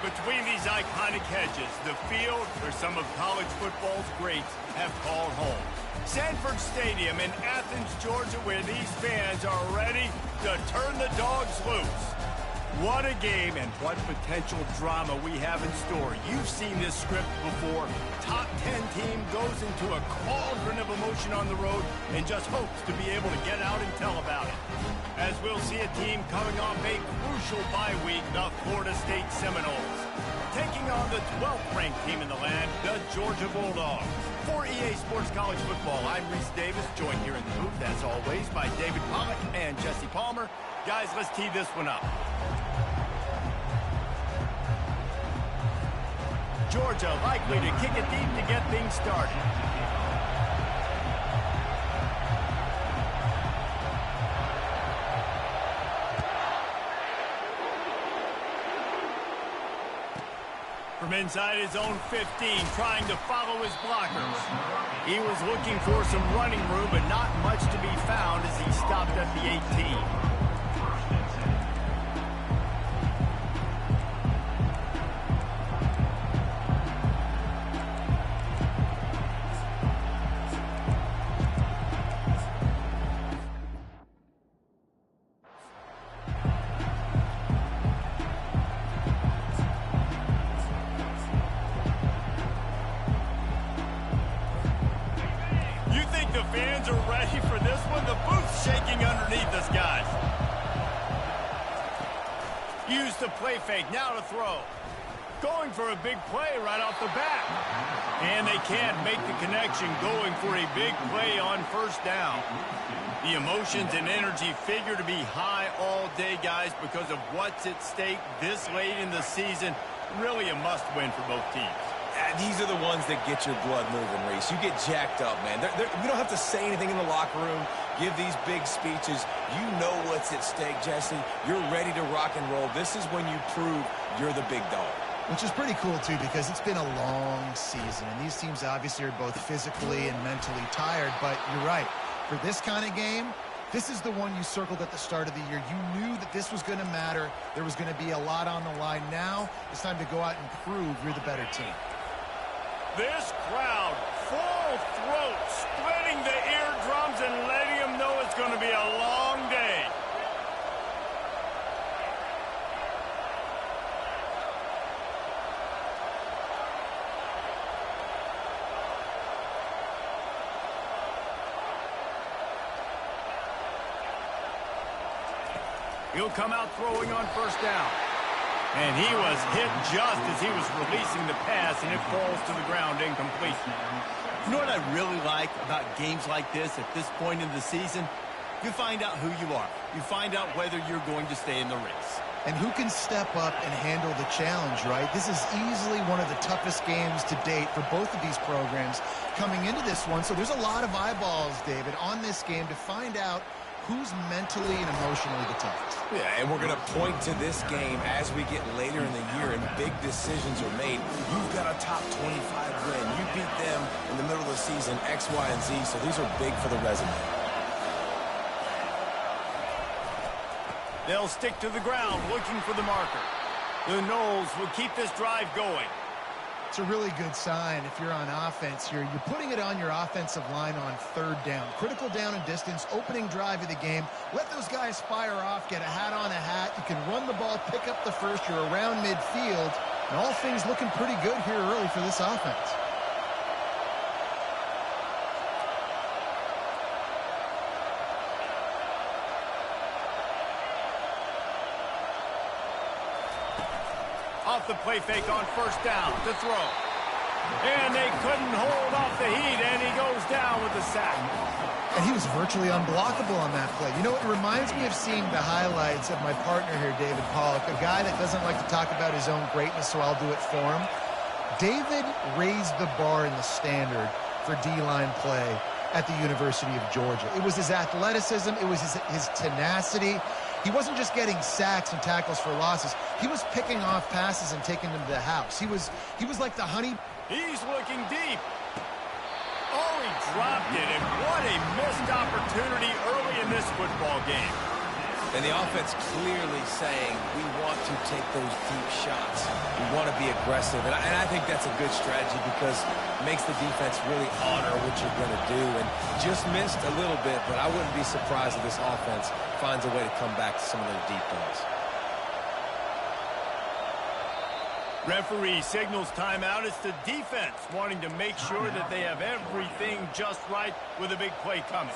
Between these iconic hedges, the field where some of college football's greats have called home. Sanford Stadium in Athens, Georgia, where these fans are ready to turn the dogs loose. What a game and what potential drama we have in store. You've seen this script before. Top 10 team goes into a cauldron of emotion on the road and just hopes to be able to get out and tell about it. As we'll see a team coming off a crucial bye week, the Florida State Seminoles, taking on the 12th ranked team in the land, the Georgia Bulldogs. For EA Sports College Football, I'm Reese Davis, joined here in the booth, as always, by David Pollack and Jesse Palmer. Guys, let's tee this one up. Georgia likely to kick it deep to get things started. From inside his own 15, trying to follow his blockers. He was looking for some running room, but not much to be found as he stopped at the 18. The fans are ready for this one. The booth's shaking underneath us, guys. Use the play fake, now to throw. Going for a big play right off the bat. And they can't make the connection, going for a big play on first down. The emotions and energy figure to be high all day, guys, because of what's at stake this late in the season. Really a must-win for both teams. These are the ones that get your blood moving, Reese. You get jacked up, man. We don't have to say anything in the locker room, give these big speeches. You know what's at stake, Jesse. You're ready to rock and roll. This is when you prove you're the big dog. Which is pretty cool, too, because it's been a long season. And these teams obviously are both physically and mentally tired. But you're right. For this kind of game, this is the one you circled at the start of the year. You knew that this was going to matter. There was going to be a lot on the line. Now it's time to go out and prove you're the better team. This crowd, full throat, splitting the eardrums and letting them know it's going to be a long day. He'll come out throwing on first down. And he was hit just as he was releasing the pass, and it falls to the ground incomplete. You know what I really like about games like this at this point in the season? You find out who you are. You find out whether you're going to stay in the race. And who can step up and handle the challenge, right? This is easily one of the toughest games to date for both of these programs coming into this one. So there's a lot of eyeballs, David, on this game to find out who's mentally and emotionally the toughest. Yeah, and we're going to point to this game as we get later in the year and big decisions are made. You've got a top 25 win. You beat them in the middle of the season, X, Y, and Z, so these are big for the resume. They'll stick to the ground looking for the marker. The Noles will keep this drive going. It's a really good sign if you're on offense here. You're putting it on your offensive line on third down. Critical down and distance, opening drive of the game. Let those guys fire off, get a hat on a hat. You can run the ball, pick up the first. You're around midfield. And all things looking pretty good here early for this offense. Off the play fake on first down to throw. And they couldn't hold off the heat, and he goes down with the sack. And he was virtually unblockable on that play. You know, it reminds me of seeing the highlights of my partner here, David Pollack, a guy that doesn't like to talk about his own greatness, so I'll do it for him. David raised the bar in the standard for D-line play at the University of Georgia. It was his athleticism. It was his tenacity. He wasn't just getting sacks and tackles for losses. He was picking off passes and taking them to the house. He was like the honey. He's looking deep. Oh, he dropped it, and what a missed opportunity early in this football game. And the offense clearly saying, we want to take those deep shots. We want to be aggressive. And I think that's a good strategy because it makes the defense really honor what you're going to do. And just missed a little bit, but I wouldn't be surprised if this offense finds a way to come back to some of those deep balls. Referee signals timeout. It's the defense wanting to make sure that they have everything just right with a big play coming.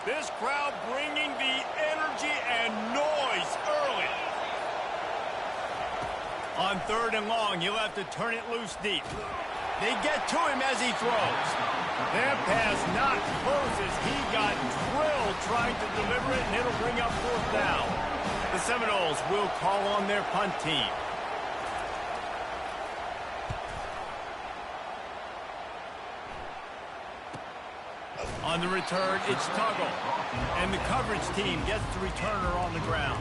This crowd bringing the energy and noise early. On 3rd and long, he'll have to turn it loose deep. They get to him as he throws. That pass not close as he got drilled trying to deliver it, and it'll bring up 4th down. The Seminoles will call on their punt team. On the return, it's Tuggle. And the coverage team gets the returner on the ground.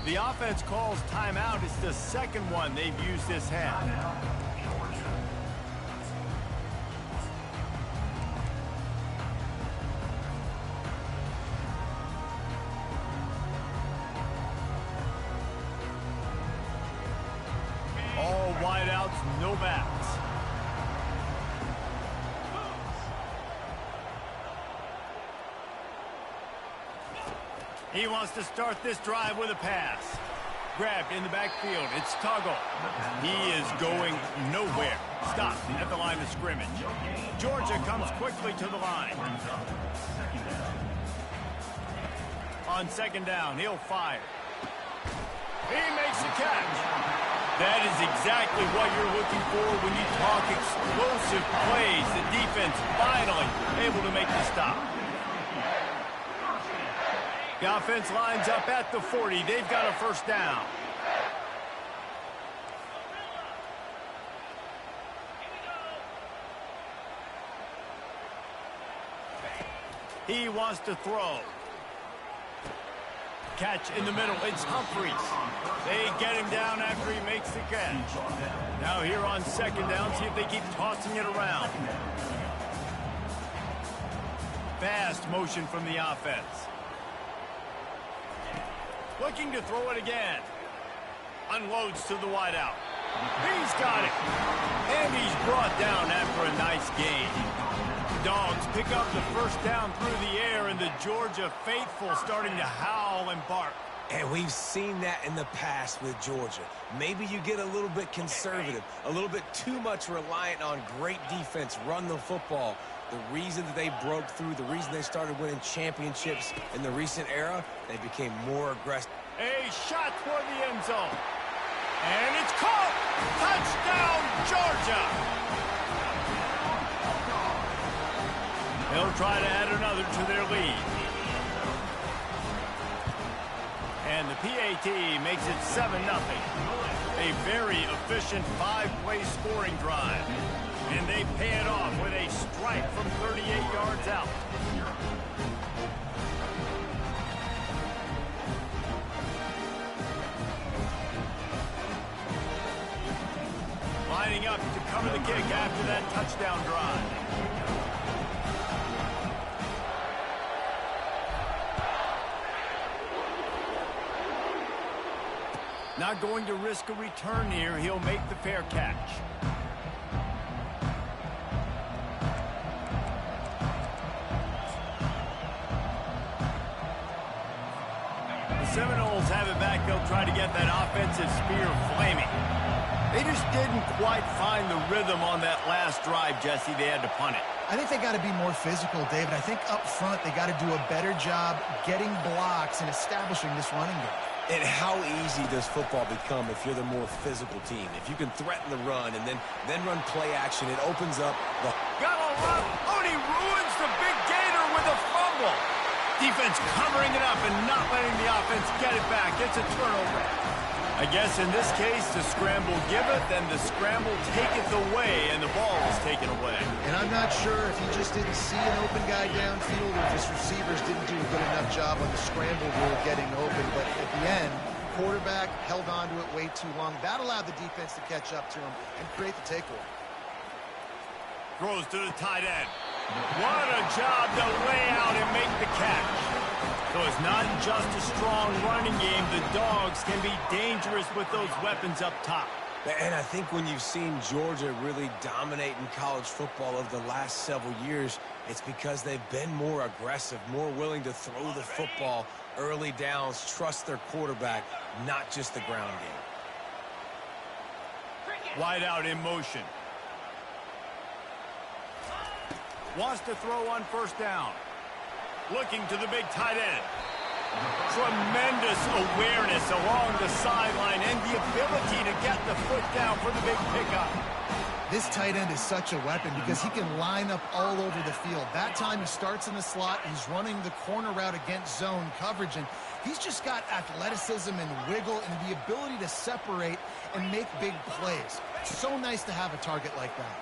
The offense calls timeout. It's the second one they've used this half. All wideouts, no backs. He wants to start this drive with a pass. Grabbed in the backfield. It's Tuggle. He is going nowhere. Stopped at the line of scrimmage. Georgia comes quickly to the line. On 2nd down, he'll fire. He makes the catch. That is exactly what you're looking for when you talk explosive plays. The defense finally able to make the stop. The offense lines up at the 40. They've got a 1st down. He wants to throw. Catch in the middle. It's Humphries. They get him down after he makes the catch. Now here on 2nd down, see if they keep tossing it around. Fast motion from the offense. Looking to throw it again. Unloads to the wideout. He's got it. And he's brought down after a nice gain. Dogs pick up the 1st down through the air, and the Georgia faithful starting to howl and bark. And we've seen that in the past with Georgia. Maybe you get a little bit conservative, a little bit too much reliant on great defense, run the football. The reason that they broke through, the reason they started winning championships in the recent era, they became more aggressive. A shot toward the end zone. And it's caught. Touchdown, Georgia. They'll try to add another to their lead. And the PAT makes it 7-0. A very efficient 5-play scoring drive. And they pay it off with a strike from 38 yards out. Lining up to cover the kick after that touchdown drive. Not going to risk a return here. He'll make the fair catch. Seminoles have it back. They'll try to get that offensive spear flaming. They just didn't quite find the rhythm on that last drive, Jesse. They had to punt it. I think they got to be more physical, David. I think up front they got to do a better job getting blocks and establishing this running game. And how easy does football become if you're the more physical team? If you can threaten the run and then run play action, it opens up the... Got a run. Oh, and he ruins the big gator with a fumble. Defense covering it up and not letting the offense get it back. It's a turnover. I guess in this case, the scramble give it, then the scramble take it away, and the ball is taken away. And I'm not sure if he just didn't see an open guy downfield or if his receivers didn't do a good enough job on the scramble rule getting open. But at the end, quarterback held on to it way too long. That allowed the defense to catch up to him and create the takeaway. Throws to the tight end. What a job to lay out and make the catch. So it's not just a strong running game. The Dogs can be dangerous with those weapons up top. And I think when you've seen Georgia really dominate in college football over the last several years, it's because they've been more aggressive, more willing to throw the football early downs, trust their quarterback, not just the ground game. Wide out in motion. Wants to throw on first down. Looking to the big tight end. Tremendous awareness along the sideline and the ability to get the foot down for the big pickup. This tight end is such a weapon because he can line up all over the field. That time he starts in the slot, he's running the corner route against zone coverage, and he's just got athleticism and wiggle and the ability to separate and make big plays. It's so nice to have a target like that.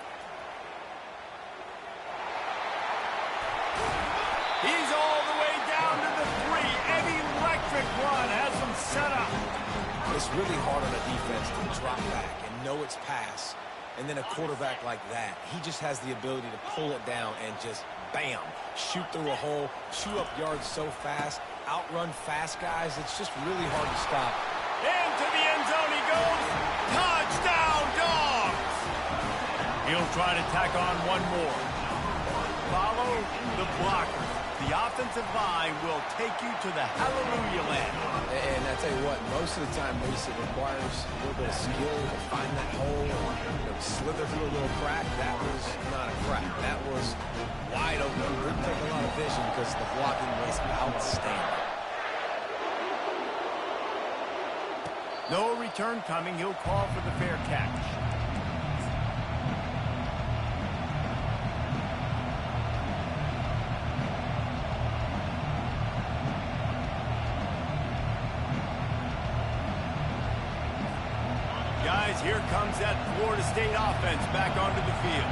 He's all the way down to the 3. An electric run has him set up. It's really hard on a defense to drop back and know it's pass. And then a quarterback like that, he just has the ability to pull it down and just, bam, shoot through a hole, chew up yards so fast, outrun fast guys. It's just really hard to stop. Into the end zone he goes. Touchdown, Dogs! He'll try to tack on one more. Follow the blocker. The offensive line will take you to the hallelujah land. And I tell you what, most of the time, Reese, it requires a little bit of skill to find that hole or slither through a little crack. That was not a crack. That was wide open. Didn't take a lot of vision because the blocking was outstanding. No return coming. He'll call for the fair catch. Guys, here comes that Florida State offense back onto the field.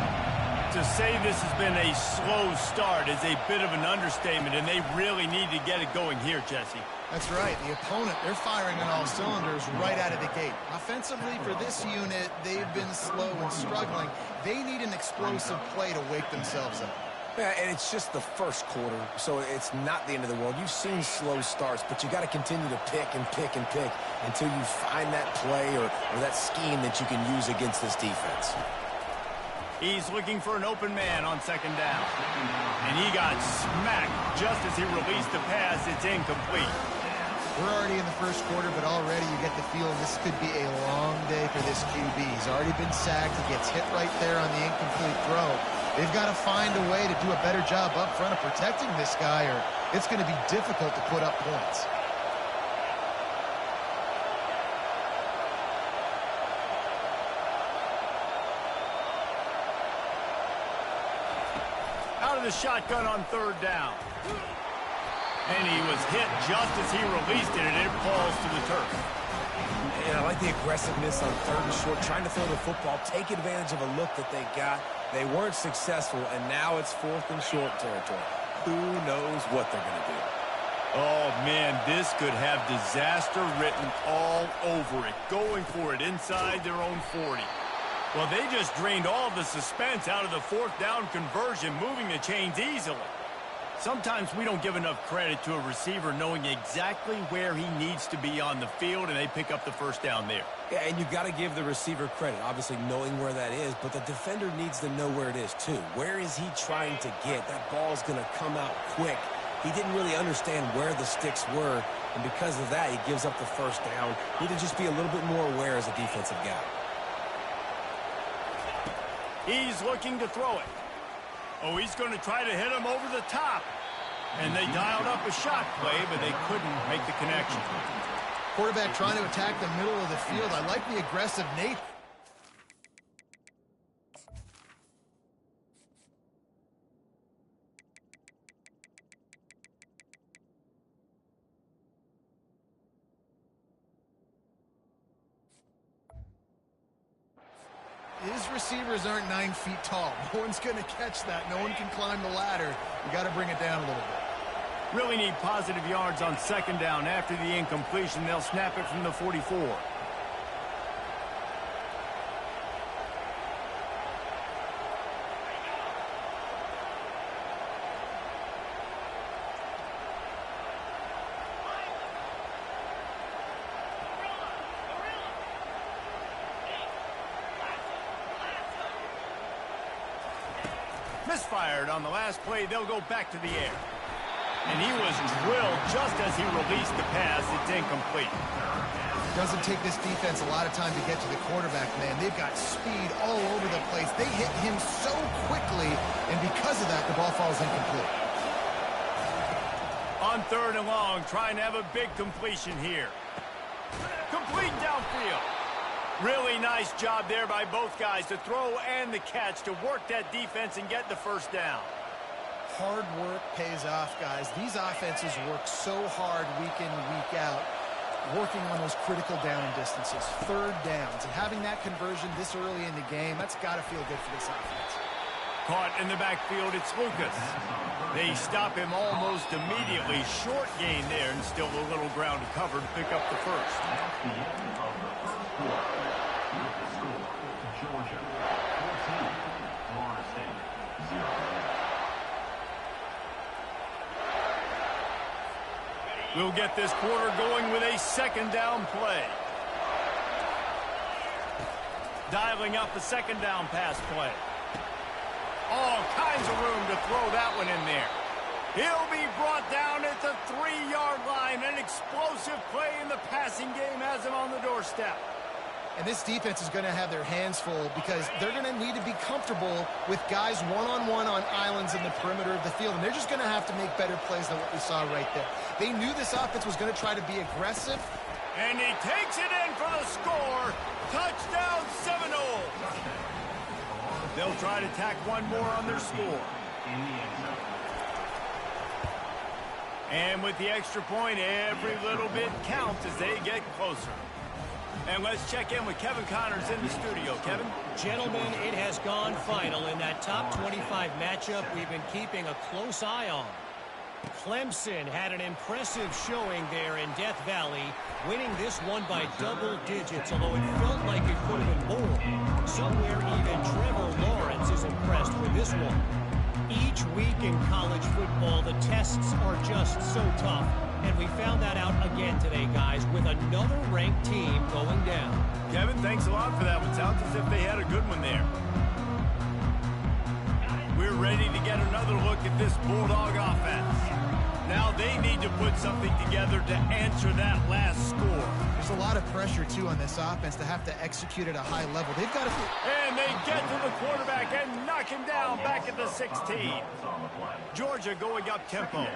To say this has been a slow start is a bit of an understatement, and they really need to get it going here, Jesse. That's right. The opponent, they're firing on all cylinders right out of the gate. Offensively, for this unit, they've been slow and struggling. They need an explosive play to wake themselves up. Yeah, and it's just the first quarter, so it's not the end of the world. You've seen slow starts, but you got to continue to pick and pick and pick until you find that play or that scheme that you can use against this defense. He's looking for an open man on second down. And he got smacked just as he released the pass. It's incomplete. We're already in the first quarter, but already you get the feeling this could be a long day for this QB. He's already been sacked. He gets hit right there on the incomplete throw. They've got to find a way to do a better job up front of protecting this guy, or it's going to be difficult to put up points. Out of the shotgun on third down. And he was hit just as he released it, and it falls to the turf. And I like the aggressiveness on third and short, trying to throw the football, take advantage of a look that they got. They weren't successful, and now it's fourth and short territory. Who knows what they're going to do? Oh, man, this could have disaster written all over it. Going for it inside their own 40. Well, they just drained all the suspense out of the fourth down conversion, moving the chains easily. Sometimes we don't give enough credit to a receiver knowing exactly where he needs to be on the field, and they pick up the first down there. Yeah, and you got to give the receiver credit, obviously knowing where that is, but the defender needs to know where it is too. Where is he trying to get? That ball's going to come out quick. He didn't really understand where the sticks were, and because of that, he gives up the first down. Need to just be a little bit more aware as a defensive guy. He's looking to throw it. Oh, he's going to try to hit him over the top. And they dialed up a shot play, but they couldn't make the connection. Quarterback trying to attack the middle of the field. I like the aggressive nature. His receivers aren't 9 feet tall. No one's going to catch that. No one can climb the ladder. You got to bring it down a little bit. Really need positive yards on second down. After the incompletion, they'll snap it from the 44. Misfired on the last play. They'll go back to the air. And he was drilled just as he released the pass. It's incomplete. Doesn't take this defense a lot of time to get to the quarterback, man. They've got speed all over the place. They hit him so quickly, and because of that, the ball falls incomplete. On third and long, trying to have a big completion here. Complete downfield. Really nice job there by both guys to throw and the catch to work that defense and get the first down. Hard work pays off, guys. These offenses work so hard week in, week out, working on those critical down distances, third downs, and having that conversion this early in the game, that's got to feel good for this offense. Caught in the backfield, it's Lucas. They stop him almost immediately. Short gain there, and still a little ground to cover to pick up the first. We'll get this quarter going with a second down play. Dialing up the second down pass play. All kinds of room to throw that one in there. He'll be brought down at the 3-yard line. An explosive play in the passing game has him on the doorstep. And this defense is going to have their hands full because they're going to need to be comfortable with guys one-on-one on islands in the perimeter of the field. And they're just going to have to make better plays than what we saw right there. They knew this offense was going to try to be aggressive. And he takes it in for the score. Touchdown Seminoles. They'll try to tack one more on their score. And with the extra point, every little bit counts as they get closer. And let's check in with Kevin Connors in the studio. Kevin? Gentlemen, it has gone final in that top 25 matchup we've been keeping a close eye on. Clemson had an impressive showing there in Death Valley, winning this one by double digits, although it felt like it could have been more. Somewhere even Trevor Lawrence is impressed with this one. Each week in college football, the tests are just so tough. And we found that out again today, guys, with another ranked team going down. Kevin, thanks a lot for that one. Sounds as if they had a good one there. We're ready to get another look at this Bulldog offense. Now they need to put something together to answer that last score. There's a lot of pressure, too, on this offense to have to execute at a high level. They've got to... And they get to the quarterback and knock him down back at the 16. Georgia going up tempo.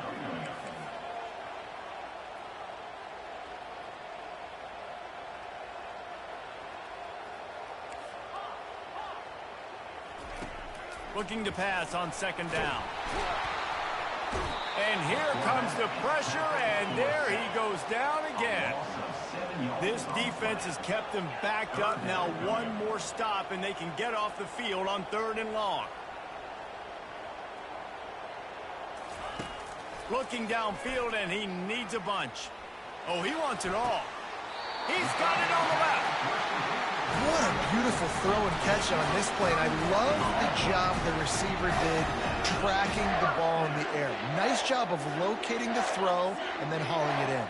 Looking to pass on second down. And here comes the pressure, and there he goes down again. This defense has kept them backed up. Now one more stop, and they can get off the field on third and long. Looking downfield, and he needs a bunch. Oh, he wants it all. He's got it on the left. What a beautiful throw and catch on this play. And I love the job the receiver did tracking the ball in the air. Nice job of locating the throw and then hauling it in.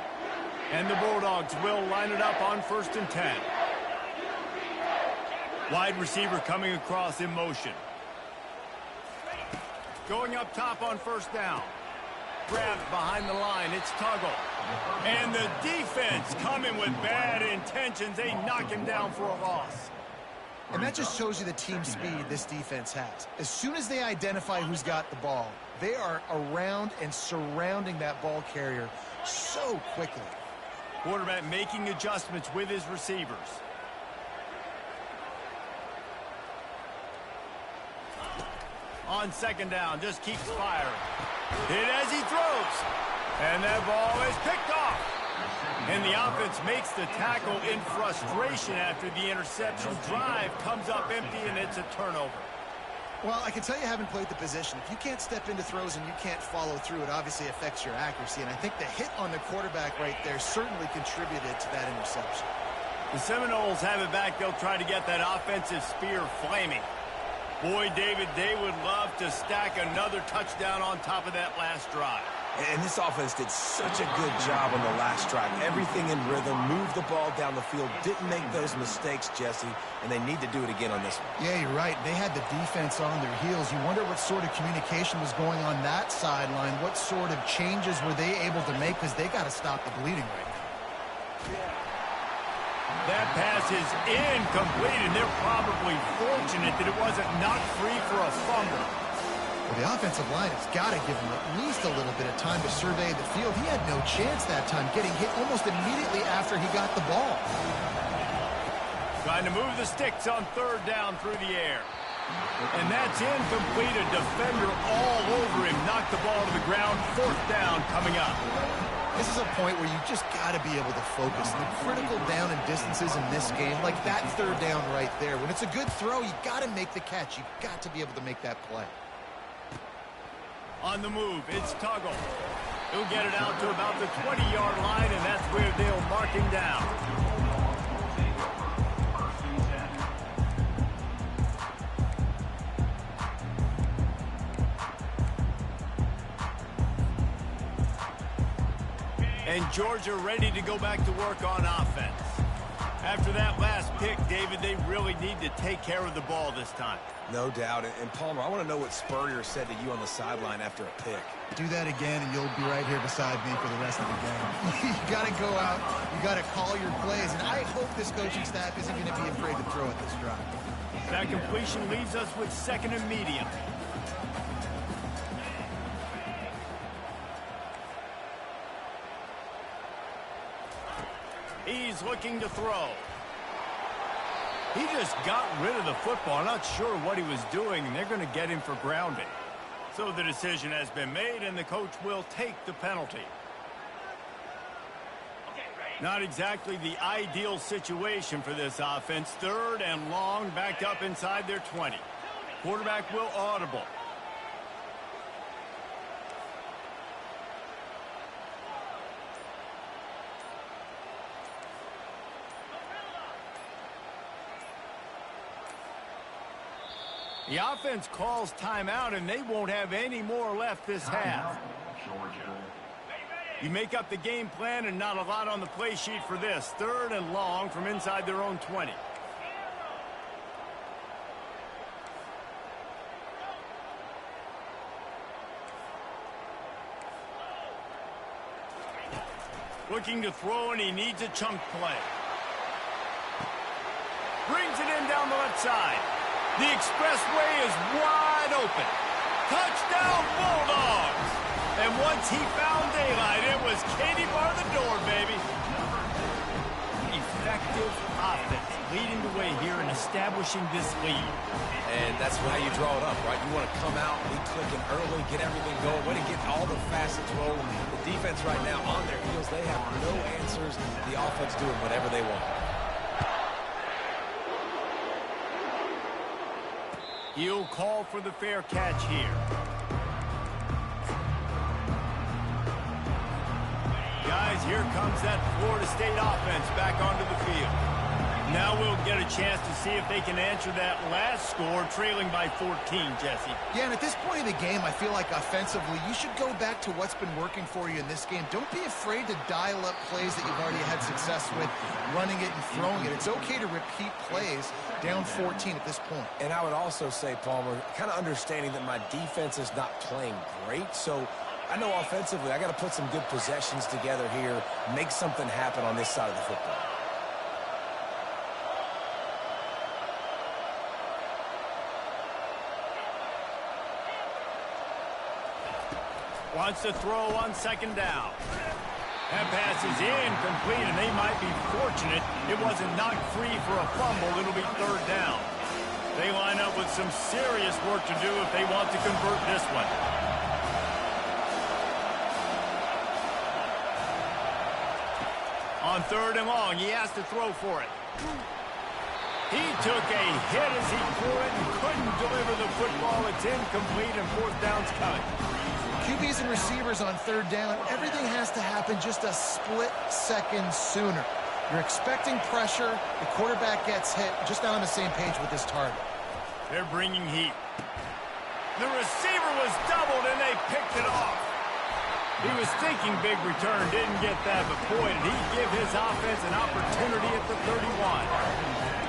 And the Bulldogs will line it up on 1st and 10. Wide receiver coming across in motion. Going up top on first down. Grabbed behind the line. It's Tuggle. And the defense coming with bad intentions. They knock him down for a loss. And that just shows you the team speed this defense has. As soon as they identify who's got the ball, they are around and surrounding that ball carrier so quickly. Quarterback making adjustments with his receivers. On second down, just keeps firing. Hit as he throws. And that ball is picked off. And the offense makes the tackle in frustration after the interception. Drive comes up empty, and it's a turnover. Well, I can tell you haven't played the position. If you can't step into throws and you can't follow through, it obviously affects your accuracy. And I think the hit on the quarterback right there certainly contributed to that interception. The Seminoles have it back. They'll try to get that offensive spear flaming. Boy, David, they would love to stack another touchdown on top of that last drive. And this offense did such a good job on the last drive. Everything in rhythm, moved the ball down the field, didn't make those mistakes, Jesse, and they need to do it again on this one. Yeah, you're right. They had the defense on their heels. You wonder what sort of communication was going on that sideline. What sort of changes were they able to make, because they got to stop the bleeding right now. That pass is incomplete, and they're probably fortunate that it wasn't knocked free for a fumble. Well, the offensive line has got to give him at least a little bit of time to survey the field. He had no chance that time, getting hit almost immediately after he got the ball. Trying to move the sticks on third down through the air. And that's incomplete. A defender all over him. Knocked the ball to the ground. Fourth down coming up. This is a point where you just got to be able to focus. The critical down and distances in this game, like that third down right there. When it's a good throw, you got to make the catch. You got to be able to make that play. On the move, it's Tuggle. He'll get it out to about the 20-yard line, and that's where they'll mark him down. And Georgia ready to go back to work on offense. After that last pick, David, they really need to take care of the ball this time. No doubt. And Palmer, I want to know what Spurrier said to you on the sideline after a pick. Do that again, and you'll be right here beside me for the rest of the game. You got to go out. You got to call your plays, and I hope this coaching staff isn't going to be afraid to throw at this drive. That completion leaves us with second and medium. He's looking to throw. He just got rid of the football. I'm not sure what he was doing, and they're going to get him for grounding. So the decision has been made, and the coach will take the penalty. Not exactly the ideal situation for this offense. Third and long, backed up inside their 20. Quarterback will audible. The offense calls timeout, and they won't have any more left this half. You make up the game plan, and not a lot on the play sheet for this. Third and long from inside their own 20. Looking to throw, and he needs a chunk play. Brings it in down the left side. The expressway is wide open. Touchdown, Bulldogs! And once he found daylight, it was Katie bar the door, baby. Effective offense, leading the way here and establishing this lead. And that's how you draw it up, right? You want to come out, be clicking early, get everything going, way to get all the facets rolling. The defense right now on their heels, they have no answers. The offense doing whatever they want. He'll call for the fair catch here. Guys, here comes that Florida State offense back onto the field. Now we'll get a chance to see if they can answer that last score, trailing by 14, Jesse. Yeah, and at this point in the game, I feel like offensively, you should go back to what's been working for you in this game. Don't be afraid to dial up plays that you've already had success with, running it and throwing it. It's okay to repeat plays down 14 at this point. And I would also say, Palmer, kind of understanding that my defense is not playing great, so I know offensively I got to put some good possessions together here, make something happen on this side of the football. Wants to throw on second down. That pass is incomplete, and they might be fortunate it wasn't knocked free for a fumble. It'll be third down. They line up with some serious work to do if they want to convert this one. On third and long, he has to throw for it. He took a hit as he threw it and couldn't deliver the football. It's incomplete, and fourth down's coming. QBs and receivers on third down, everything has to happen just a split second sooner. You're expecting pressure, the quarterback gets hit, just not on the same page with this target. They're bringing heat. The receiver was doubled, and they picked it off. He was thinking big return, didn't get that, but boy, did he give his offense an opportunity at the 31.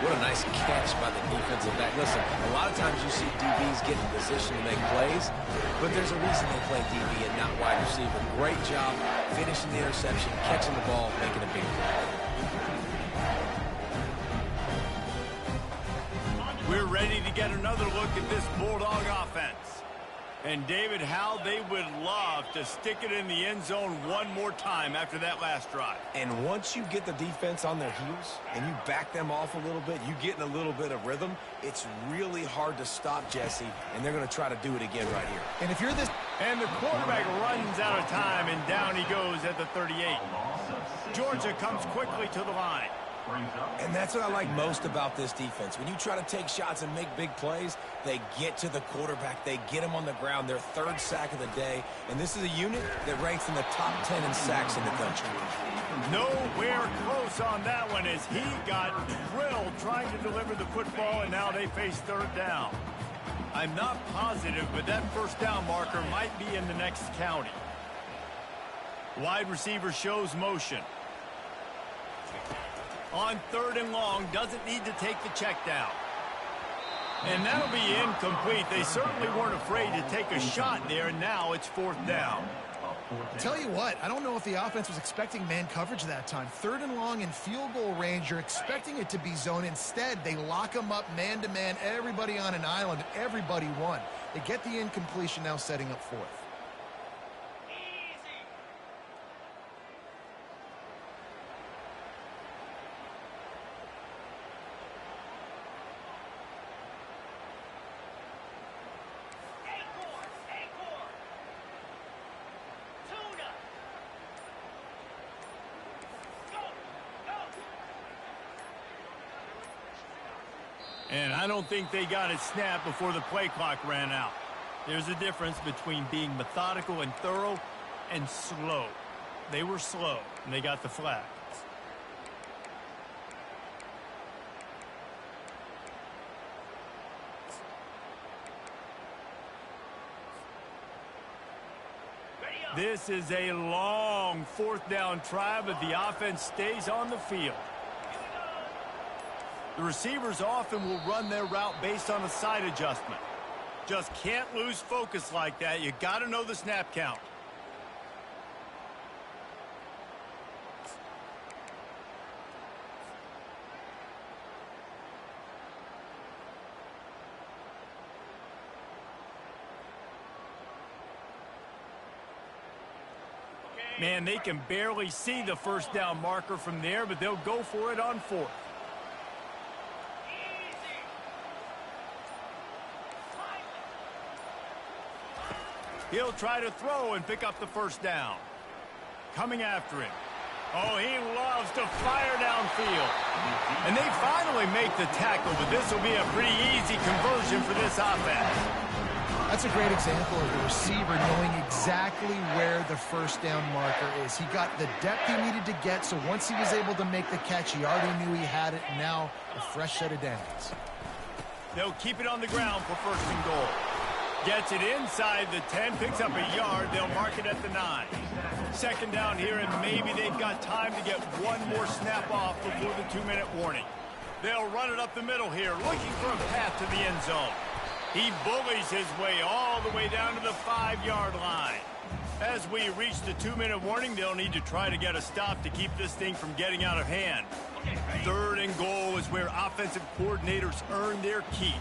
What a nice catch by the defensive back. Listen, a lot of times you see DBs get in position to make plays, but there's a reason they play DB and not wide receiver. Great job finishing the interception, catching the ball, making a big play. We're ready to get another look at this Bulldog offense. And, David, how they would love to stick it in the end zone one more time after that last drive. And once you get the defense on their heels and you back them off a little bit, you get in a little bit of rhythm, it's really hard to stop Jesse, and they're going to try to do it again right here. And if you're this... And the quarterback runs out of time, and down he goes at the 38. Georgia comes quickly to the line. And that's what I like most about this defense. When you try to take shots and make big plays, they get to the quarterback. They get him on the ground. Their third sack of the day. And this is a unit that ranks in the top 10 in sacks in the country. Nowhere close on that one as he got drilled trying to deliver the football, and now they face third down. I'm not positive, but that first down marker might be in the next county. Wide receiver shows motion. On third and long, doesn't need to take the check down. And that'll be incomplete. They certainly weren't afraid to take a shot there, and now it's fourth down. Tell you what, I don't know if the offense was expecting man coverage that time. Third and long in field goal range, you're expecting it to be zone. Instead, they lock them up man-to-man, everybody on an island, and everybody won. They get the incompletion, now setting up fourth. And I don't think they got it snapped before the play clock ran out. There's a difference between being methodical and thorough and slow. They were slow, and they got the flag. This is a long fourth down try, but the offense stays on the field. The receivers often will run their route based on a side adjustment. Just can't lose focus like that. You got to know the snap count. Man, they can barely see the first down marker from there, but they'll go for it on fourth. He'll try to throw and pick up the first down. Coming after him. Oh, he loves to fire downfield. And they finally make the tackle, but this will be a pretty easy conversion for this offense. That's a great example of the receiver knowing exactly where the first down marker is. He got the depth he needed to get, so once he was able to make the catch, he already knew he had it. Now, a fresh set of downs. They'll keep it on the ground for first and goal. Gets it inside the 10, picks up a yard. They'll mark it at the 9. Second down here, and maybe they've got time to get one more snap off before the 2-minute warning. They'll run it up the middle here, looking for a path to the end zone. He bullies his way all the way down to the 5-yard line. As we reach the 2-minute warning, they'll need to try to get a stop to keep this thing from getting out of hand. Third and goal is where offensive coordinators earn their keep.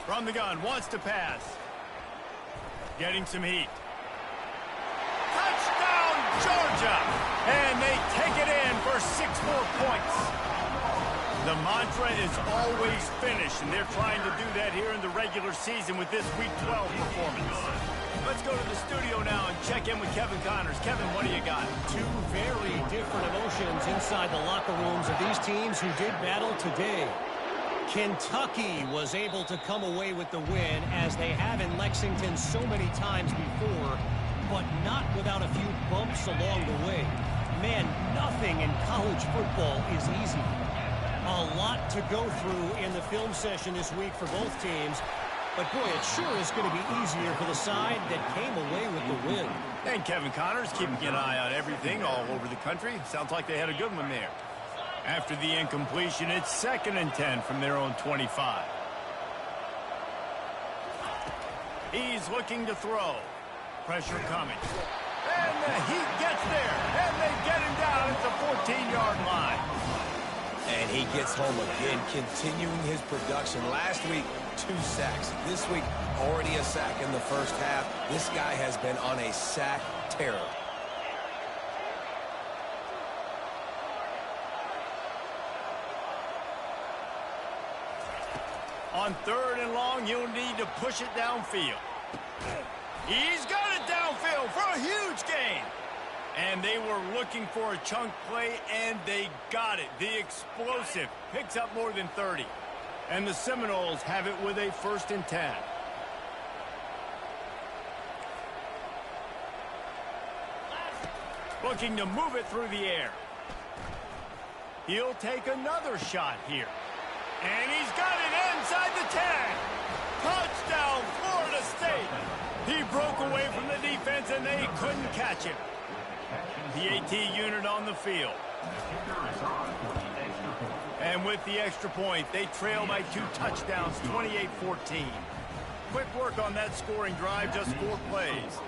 From the gun, wants to pass. Getting some heat. Touchdown, Georgia! And they take it in for 6 more points. The mantra is always finish, and they're trying to do that here in the regular season with this Week 12 performance. Let's go to the studio now and check in with Kevin Connors. Kevin, what do you got? Two very different emotions inside the locker rooms of these teams who did battle today. Kentucky was able to come away with the win, as they have in Lexington so many times before, but not without a few bumps along the way. Man, nothing in college football is easy. A lot to go through in the film session this week for both teams, but boy, it sure is going to be easier for the side that came away with the win. And Kevin Connors keeping an eye on everything all over the country. Sounds like they had a good one there. After the incompletion, it's 2nd and 10 from their own 25. He's looking to throw. Pressure coming. And the heat gets there. And they get him down at the 14-yard line. And he gets home again, continuing his production. Last week, 2 sacks. This week, already a sack in the first half. This guy has been on a sack terror. On 3rd and long, you'll need to push it downfield. He's got it downfield for a huge gain. And they were looking for a chunk play, and they got it. The explosive picks up more than 30. And the Seminoles have it with a 1st and 10. Looking to move it through the air. He'll take another shot here. And he's got it inside the 10. Touchdown, Florida State. He broke away from the defense, and they couldn't catch him. The AT unit on the field. And with the extra point, they trail by 2 touchdowns, 28-14. Quick work on that scoring drive, just 4 plays.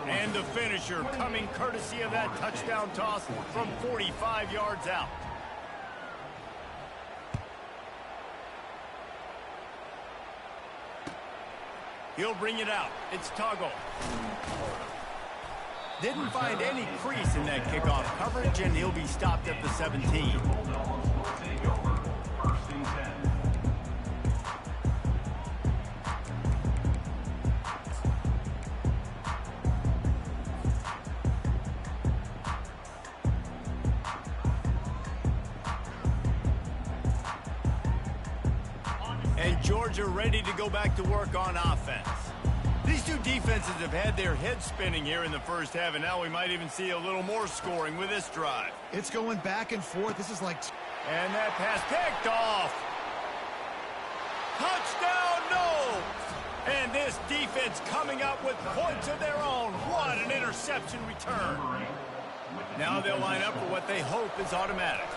And the finisher coming courtesy of that touchdown toss from 45 yards out. He'll bring it out. It's Tuggle. Didn't find any crease in that kickoff coverage, and he'll be stopped at the 17. And Georgia ready to go back to work on offense. These two defenses have had their heads spinning here in the first half, and now we might even see a little more scoring with this drive. It's going back and forth. This is like... And that pass picked off. Touchdown, no! And this defense coming up with points of their own. What an interception return. Now they'll line up for what they hope is automatic.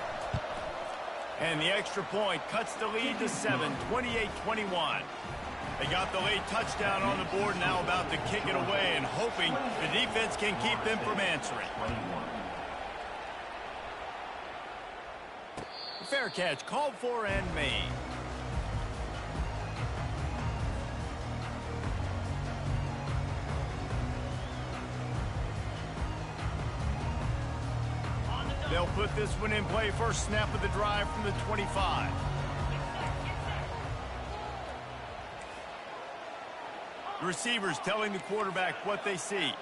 And the extra point cuts the lead to 7, 28-21. They got the late touchdown on the board, now about to kick it away and hoping the defense can keep them from answering. Fair catch called for and made. They'll put this one in play. First snap of the drive from the 25. The receivers telling the quarterback what they see.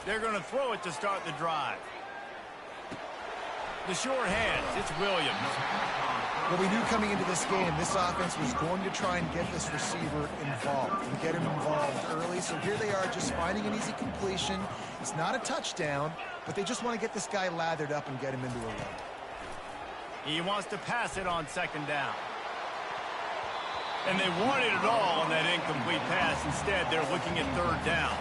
They're going to throw it to start the drive. The sure hands, it's Williams. Well, we knew coming into this game, this offense was going to try and get this receiver involved and get him involved early. So here they are just finding an easy completion. It's not a touchdown, but they just want to get this guy lathered up and get him into a run. He wants to pass it on 2nd down. And they wanted it all on that incomplete pass. Instead, they're looking at 3rd down.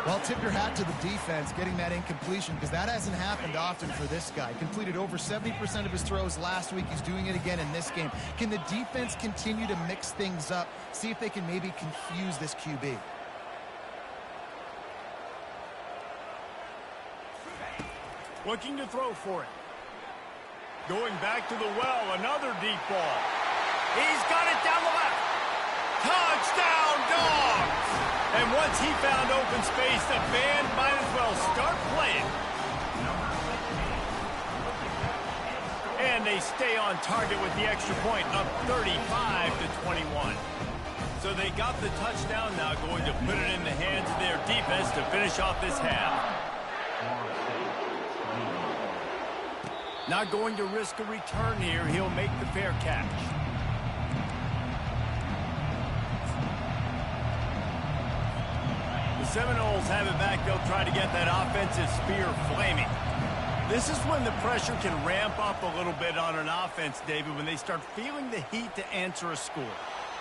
Well, tip your hat to the defense getting that incompletion, because that hasn't happened often for this guy. Completed over 70% of his throws last week. He's doing it again in this game. Can the defense continue to mix things up? See if they can maybe confuse this QB. Looking to throw for it. Going back to the well, another deep ball. He's got it down the left. Touchdown, Dogs! And once he found open space, the band might as well start playing. And they stay on target with the extra point, up 35-21. So they got the touchdown, now going to put it in the hands of their defense to finish off this half. Not going to risk a return here. He'll make the fair catch. The Seminoles have it back. They'll try to get that offensive spear flaming. This is when the pressure can ramp up a little bit on an offense, David, when they start feeling the heat to answer a score.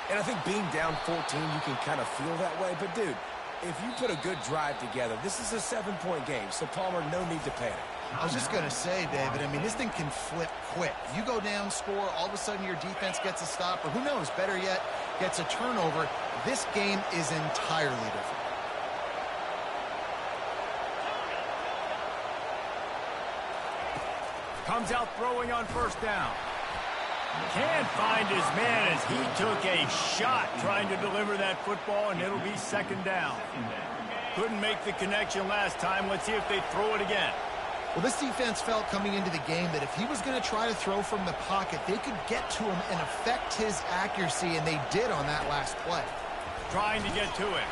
And I think being down 14, you can kind of feel that way. But, dude, if you put a good drive together, this is a 7-point game. So, Palmer, no need to panic. I was just going to say, David, I mean, this thing can flip quick. You go down, score, all of a sudden your defense gets a stop, or who knows, better yet, gets a turnover. This game is entirely different. Comes out throwing on first down. Can't find his man as he took a shot trying to deliver that football, and it'll be second down. Couldn't make the connection last time. Let's see if they throw it again. Well, this defense felt coming into the game that if he was going to try to throw from the pocket, they could get to him and affect his accuracy, and they did on that last play. Trying to get to it.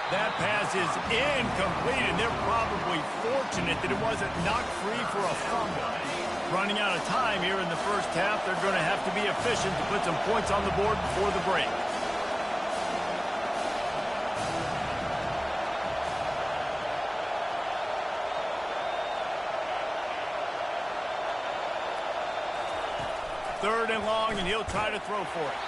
That pass is incomplete, and they're probably fortunate that it wasn't knocked free for a fumble. Running out of time here in the first half, they're going to have to be efficient to put some points on the board before the break. Third and long, and he'll try to throw for it.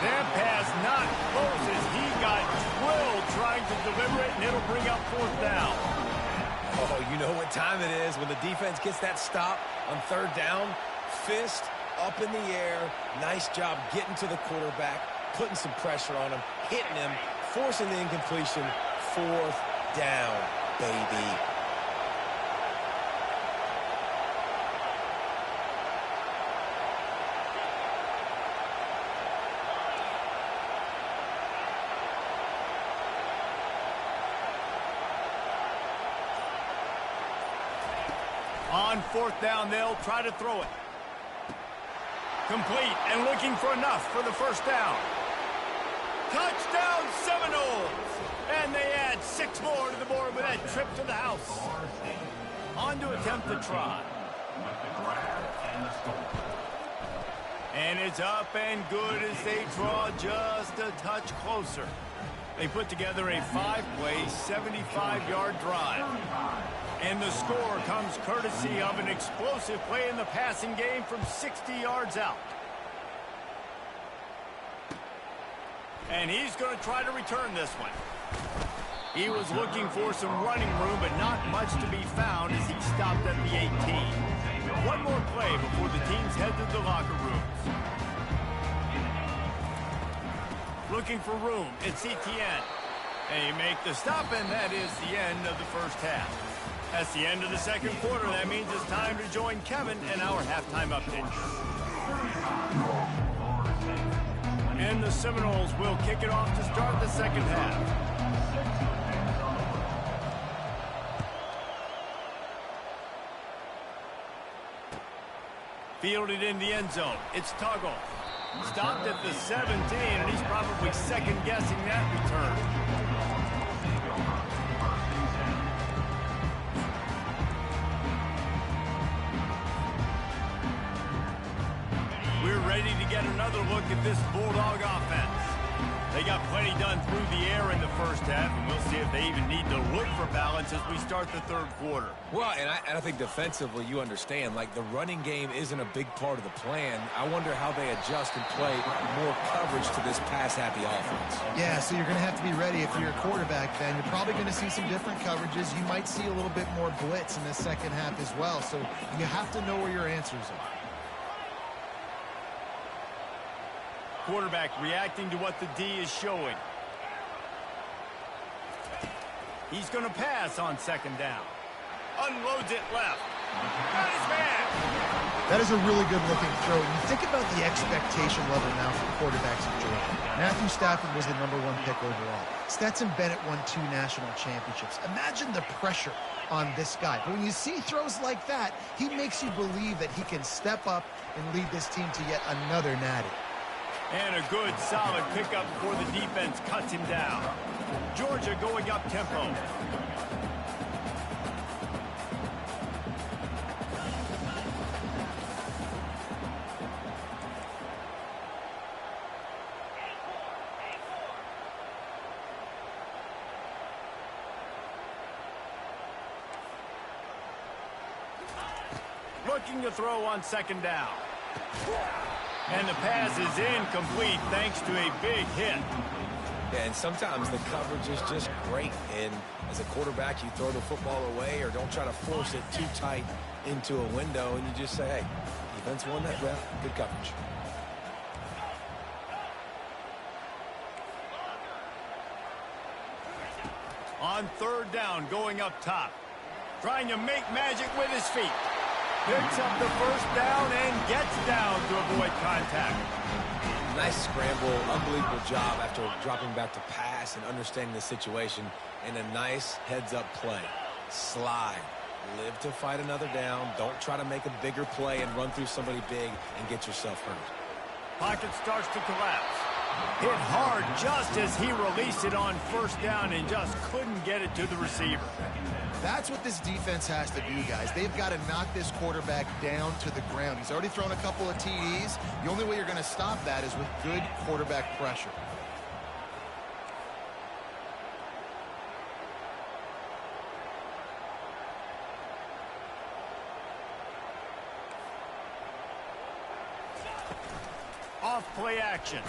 That pass not close as he got drilled trying to deliver it, and it'll bring up fourth down. Oh, you know what time it is when the defense gets that stop on third down. Fist up in the air. Nice job getting to the quarterback, putting some pressure on him, hitting him, forcing the incompletion. Fourth down, baby. On fourth down, they'll try to throw it. Complete and looking for enough for the first down. Touchdown Seminoles! And they add 6 more to the board with that trip to the house. On to attempt the try. And it's up and good as they draw just a touch closer. They put together a 5-play, 75-yard drive. And the score comes courtesy of an explosive play in the passing game from 60 yards out. And he's going to try to return this one. He was looking for some running room, but not much to be found as he stopped at the 18. One more play before the teams head to the locker rooms. Looking for room, it's ETN. And he make the stop, and that is the end of the first half. That's the end of the second quarter. That means it's time to join Kevin and our halftime update. And the Seminoles will kick it off to start the second half. Fielded in the end zone. It's Tuggle. Stopped at the 17, and he's probably second-guessing that return. We're ready to get another look at this Bulldog offense. They got plenty done through the air in the first half, and we'll see if they even need to look for balance as we start the third quarter. Well, and I think defensively, you understand, like the running game isn't a big part of the plan. I wonder how they adjust and play more coverage to this pass-happy offense. Yeah, so you're going to have to be ready if you're a quarterback then. You're probably going to see some different coverages. You might see a little bit more blitz in the second half as well, so you have to know where your answers are. Quarterback reacting to what the D is showing. He's going to pass on second down. Unloads it left. Got his man. That is a really good-looking throw. You think about the expectation level now for quarterbacks in Georgia. Matthew Stafford was the #1 pick overall. Stetson Bennett won 2 national championships. Imagine the pressure on this guy. But when you see throws like that, he makes you believe that he can step up and lead this team to yet another natty. And a good, solid pickup before the defense cuts him down. Georgia going up tempo. Looking to throw on second down. And the pass is incomplete thanks to a big hit. Yeah, and sometimes the coverage is just great. And as a quarterback, you throw the football away or don't try to force it too tight into a window. And you just say, hey, defense won that rep. Good coverage. On third down, going up top. Trying to make magic with his feet. Picks up the first down and gets down to avoid contact. Nice scramble, unbelievable job after dropping back to pass and understanding the situation, and a nice heads-up play. Slide. Live to fight another down. Don't try to make a bigger play and run through somebody big and get yourself hurt. Pocket starts to collapse. Hit hard just as he released it on first down and just couldn't get it to the receiver. That's what this defense has to do, guys. They've got to knock this quarterback down to the ground. He's already thrown a couple of TDs. The only way you're going to stop that is with good quarterback pressure. Off play action.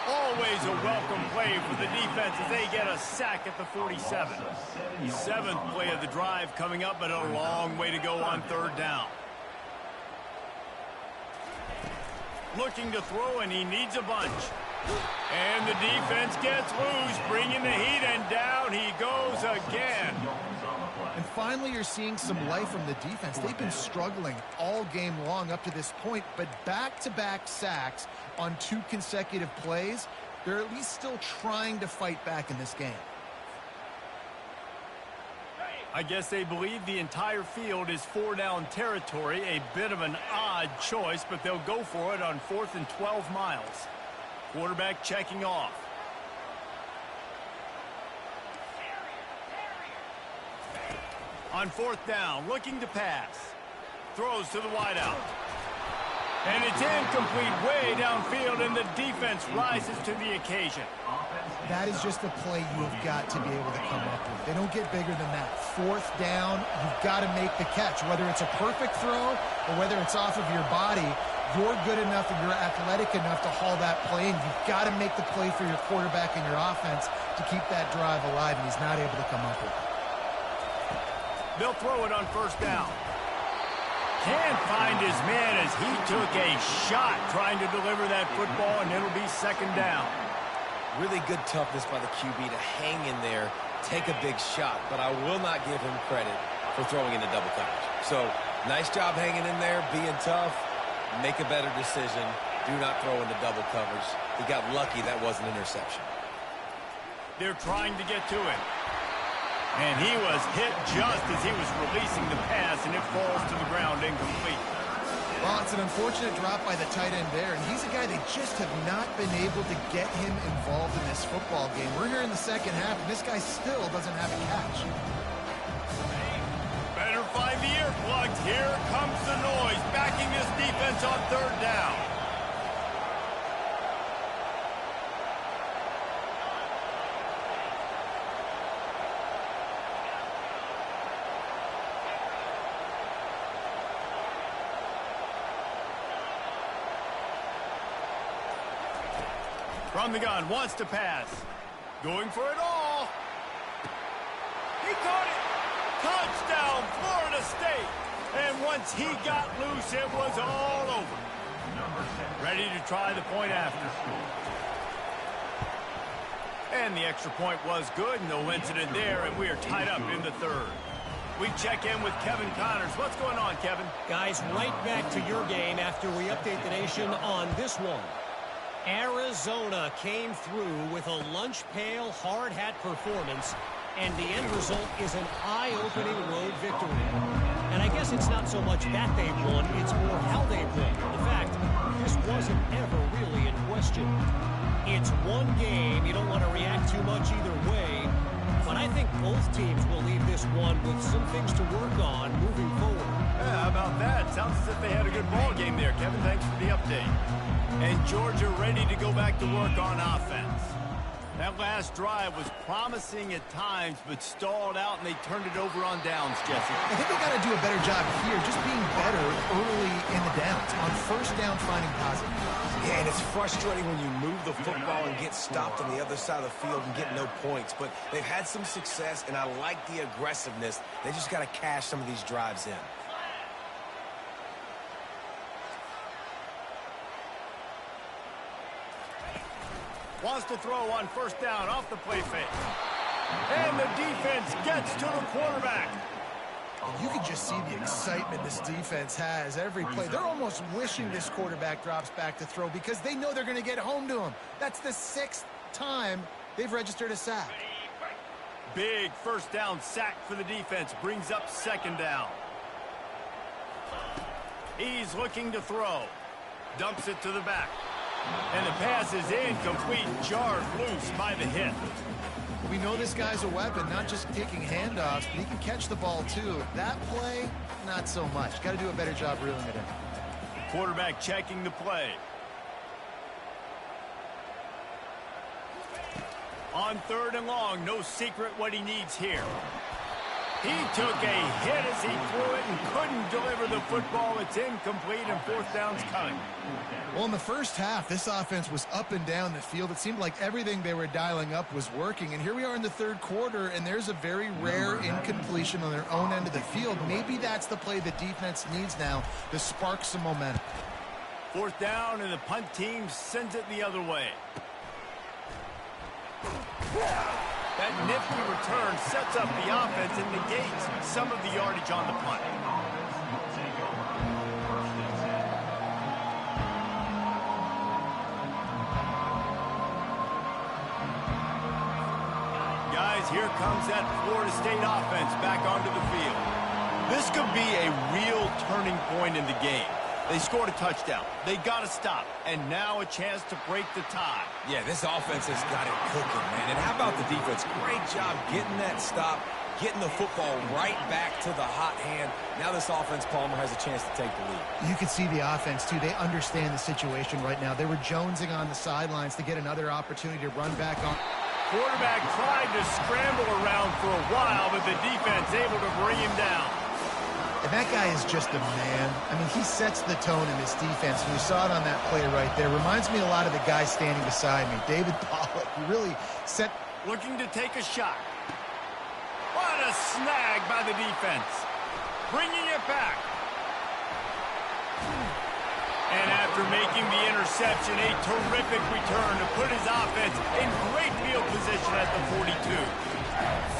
Always a welcome play for the defense as they get a sack at the 47. The 7th play of the drive coming up, but a long way to go on third down. Looking to throw, and he needs a bunch. And the defense gets loose, bringing the heat, and down he goes again. And finally, you're seeing some life from the defense. They've been struggling all game long up to this point, but back-to-back sacks on 2 consecutive plays, they're at least still trying to fight back in this game. I guess they believe the entire field is 4-down territory, a bit of an odd choice, but they'll go for it on 4th and 12 miles. Quarterback checking off. On 4th down, looking to pass. Throws to the wideout. And it's incomplete way downfield, and the defense rises to the occasion. That is just a play you've got to be able to come up with. They don't get bigger than that. 4th down, you've got to make the catch. Whether it's a perfect throw or whether it's off of your body, you're good enough and you're athletic enough to haul that play in. You've got to make the play for your quarterback and your offense to keep that drive alive, and he's not able to come up with it. They'll throw it on 1st down. Can't find his man as he took a shot trying to deliver that football, and it'll be 2nd down. Really good toughness by the QB to hang in there, take a big shot, but I will not give him credit for throwing into double coverage. So, nice job hanging in there, being tough, make a better decision, do not throw into double coverage. He got lucky that was an interception. They're trying to get to it. And he was hit just as he was releasing the pass, and it falls to the ground incomplete. Well, it's an unfortunate drop by the tight end there, and he's a guy they just have not been able to get him involved in this football game. We're here in the second half, and this guy still doesn't have a catch. Better find the earplugs. Here comes the noise, backing this defense on 3rd down. From the gun, wants to pass. Going for it all. He caught it. Touchdown, Florida State. And once he got loose, it was all over. Ready to try the point after. And the extra point was good. No incident there, and we are tied up in the 3rd. We check in with Kevin Connors. What's going on, Kevin? Guys, right back to your game after we update the nation on this one. Arizona came through with a lunch pail hard hat performance, and the end result is an eye-opening road victory. And I guess it's not so much that they've won, it's more how they've won. In fact, this wasn't ever really in question. It's one game. You don't want to react too much either way, but I think both teams will leave this one with some things to work on moving forward. Yeah, how about that? Sounds as if they had a good ball game there, Kevin. Thanks for the update. And Georgia ready to go back to work on offense. That last drive was promising at times, but stalled out, and they turned it over on downs, Jesse. I think they got to do a better job here, just being better early in the downs. On first down, finding positive. Yeah, and it's frustrating when you move the football and get stopped on the other side of the field and get no points. But they've had some success, and I like the aggressiveness. They just got to cash some of these drives in. Wants to throw on first down off the play fake. And the defense gets to the quarterback. You can just see the excitement this defense has every play. They're almost wishing this quarterback drops back to throw because they know they're going to get home to him. That's the 6th time they've registered a sack. Big first down sack for the defense. Brings up second down. He's looking to throw. Dumps it to the back. And the pass is incomplete, jarred loose by the hit. We know this guy's a weapon, not just taking handoffs, but he can catch the ball too. That play, not so much. Got to do a better job reeling it in. Quarterback checking the play. On third and long, no secret what he needs here. He took a hit as he threw it and couldn't deliver the football. It's incomplete and fourth down's coming. Well, in the first half, this offense was up and down the field. It seemed like everything they were dialing up was working. And here we are in the third quarter, and there's a very rare incompletion on their own end of the field. Maybe that's the play the defense needs now to spark some momentum. Fourth down, and the punt team sends it the other way. That nifty return sets up the offense and negates some of the yardage on the punt. Guys, here comes that Florida State offense back onto the field. This could be a real turning point in the game. They scored a touchdown. They got to stop. And now a chance to break the tie. Yeah, this offense has got it cooking, man. And how about the defense? Great job getting that stop, getting the football right back to the hot hand. Now this offense, Palmer, has a chance to take the lead. You can see the offense, too. They understand the situation right now. They were jonesing on the sidelines to get another opportunity to run back on. Quarterback tried to scramble around for a while, but the defense able to bring him down. And that guy is just a man. I mean, he sets the tone in this defense. And we saw it on that play right there. Reminds me a lot of the guy standing beside me, David Pollock. He really set... Looking to take a shot. What a snag by the defense. Bringing it back. And after making the interception, a terrific return to put his offense in great field position at the 42.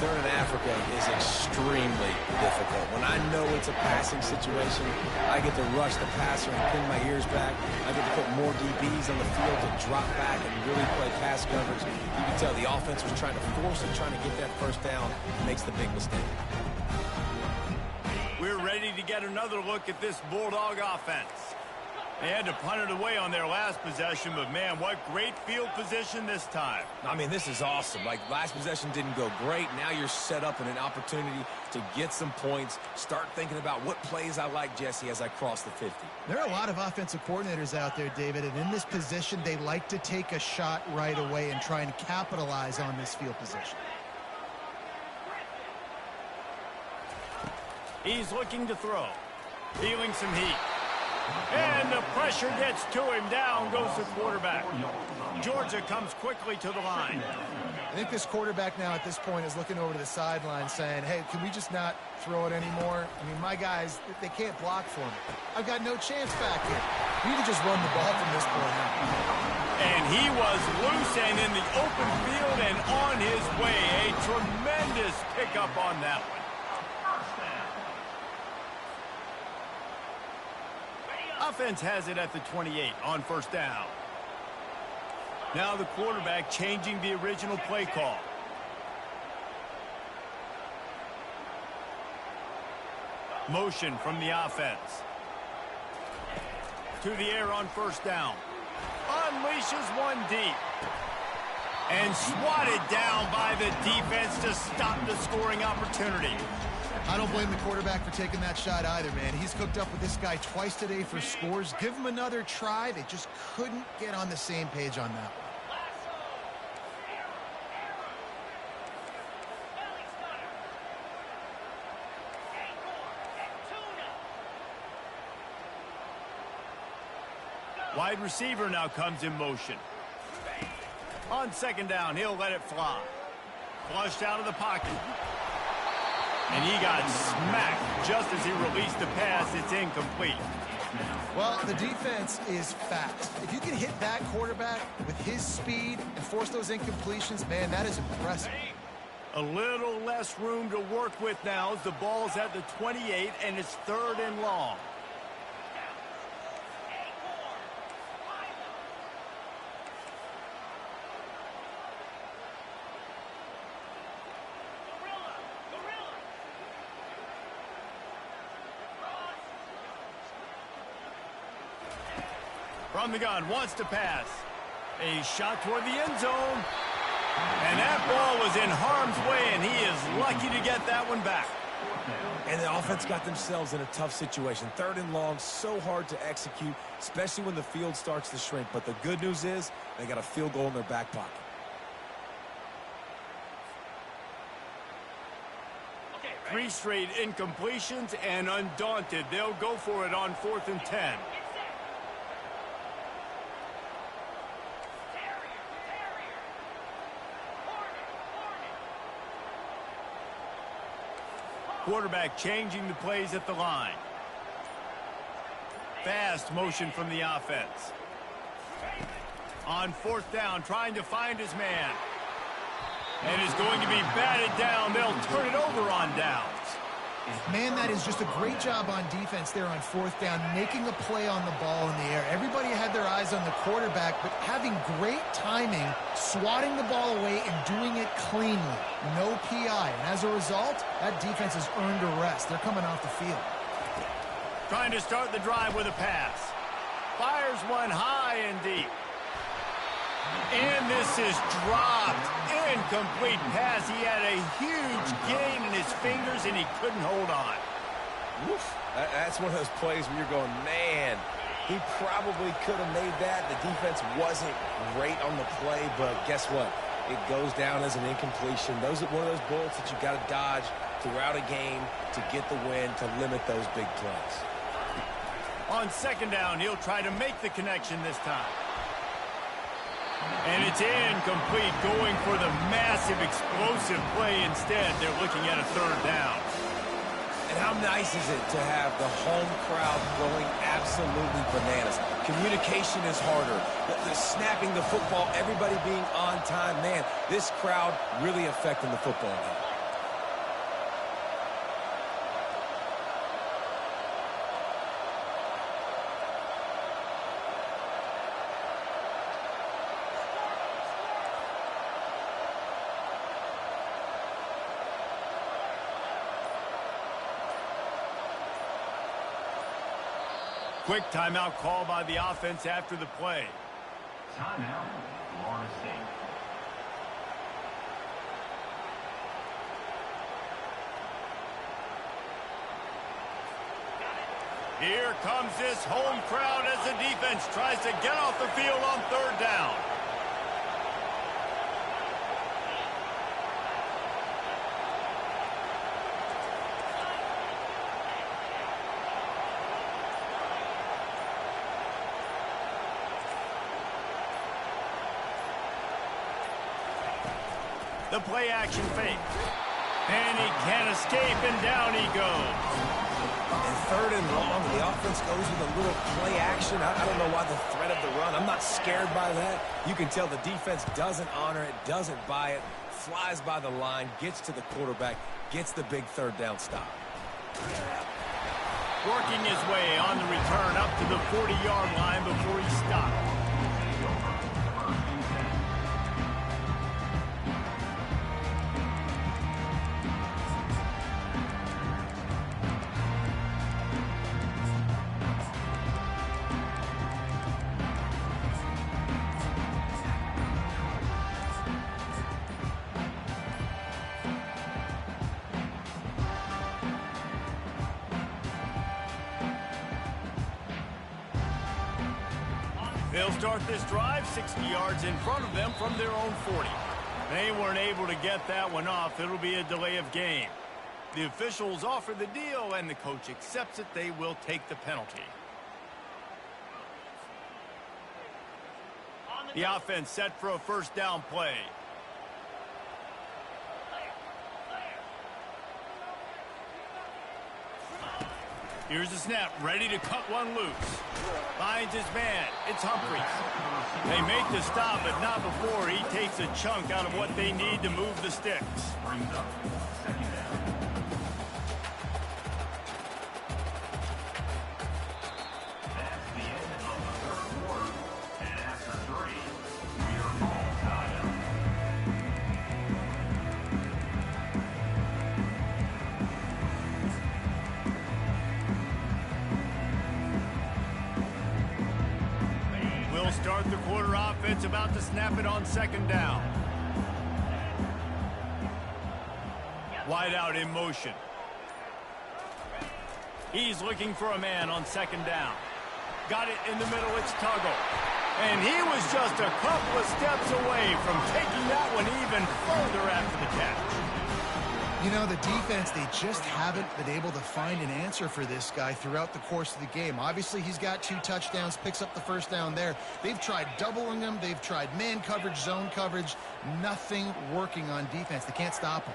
Third in Africa is extremely difficult. When I know it's a passing situation, I get to rush the passer and pin my ears back. I get to put more DBs on the field to drop back and really play pass coverage. You can tell the offense was trying to force it, trying to get that first down, makes the big mistake. We're ready to get another look at this Bulldog offense. They had to punt it away on their last possession, but man, what great field position this time. I mean, this is awesome. Like, last possession didn't go great. Now you're set up in an opportunity to get some points. Start thinking about what plays I like, Jesse, as I cross the 50. There are a lot of offensive coordinators out there, David, and in this position, they like to take a shot right away and try and capitalize on this field position. He's looking to throw. Feeling some heat. And the pressure gets to him. Down goes the quarterback. Georgia comes quickly to the line. I think this quarterback now at this point is looking over to the sideline saying, hey, can we just not throw it anymore? I mean, my guys, they can't block for me. I've got no chance back here. We need to just run the ball from this point on. And he was loose and in the open field and on his way. A tremendous pickup on that one. Offense has it at the 28 on first down. Now the quarterback changing the original play call. Motion from the offense. To the air on first down. Unleashes one deep. And swatted down by the defense to stop the scoring opportunity. I don't blame the quarterback for taking that shot either, man. He's cooked up with this guy twice today for scores. Give him another try. They just couldn't get on the same page on that one. Wide receiver now comes in motion. On second down, he'll let it fly. Flushed out of the pocket. And he got smacked just as he released the pass. It's incomplete. Well, the defense is fast. If you can hit that quarterback with his speed and force those incompletions, man, that is impressive. A little less room to work with now as the ball's at the 28 and it's 3rd and long. From the gun, wants to pass. A shot toward the end zone. And that ball was in harm's way, and he is lucky to get that one back. And the offense got themselves in a tough situation. 3rd and long, so hard to execute, especially when the field starts to shrink. But the good news is they got a field goal in their back pocket. Three straight incompletions, and undaunted, they'll go for it on 4th and 10. Quarterback changing the plays at the line. Fast motion from the offense. On 4th down, trying to find his man. And is going to be batted down. They'll turn it over on downs. Man, that is just a great job on defense there on 4th down, making a play on the ball in the air. Everybody had their eyes on the quarterback, but having great timing, swatting the ball away and doing it cleanly. No PI. And as a result, that defense has earned a rest. They're coming off the field. Trying to start the drive with a pass. Fires one high and deep. And this is dropped. Incomplete pass. He had a huge gain in his fingers, and he couldn't hold on. Woof. That's one of those plays where you're going, man, he probably could have made that. The defense wasn't great on the play, but guess what? It goes down as an incompletion. Those are one of those bullets that you got to dodge throughout a game to get the win, to limit those big plays. On second down, he'll try to make the connection this time. And it's incomplete, going for the massive explosive play instead. They're looking at a 3rd down. And how nice is it to have the home crowd going absolutely bananas? Communication is harder. The snapping the football, everybody being on time. Man, this crowd really affecting the football game. Quick timeout call by the offense after the play. Timeout, Florida State. Here comes this home crowd as the defense tries to get off the field on 3rd down. The play action fake. And he can't escape, and down he goes. And 3rd and long, the offense goes with a little play action. I don't know why the threat of the run. I'm not scared by that. You can tell the defense doesn't honor it, doesn't buy it, flies by the line, gets to the quarterback, gets the big 3rd down stop. Working his way on the return up to the 40-yard line before he stopped. They'll start this drive 60 yards in front of them from their own 40. They weren't able to get that one off. It'll be a delay of game. The officials offer the deal, and the coach accepts it. They will take the penalty. The offense set for a first down play. Here's the snap, ready to cut one loose. Finds his man. It's Humphries. They make the stop, but not before he takes a chunk out of what they need to move the sticks. Brings up second down. That's the end of the third quarter. And after 3, we are all tied up. We'll start the quarter offense, about to snap it on second down. Wide out in motion. He's looking for a man on second down. Got it in the middle, it's Tuggle. And he was just a couple of steps away from taking that one even further after the catch. You know, the defense, they just haven't been able to find an answer for this guy throughout the course of the game. Obviously, he's got 2 touchdowns, picks up the first down there. They've tried doubling him. They've tried man coverage, zone coverage. Nothing working on defense. They can't stop him.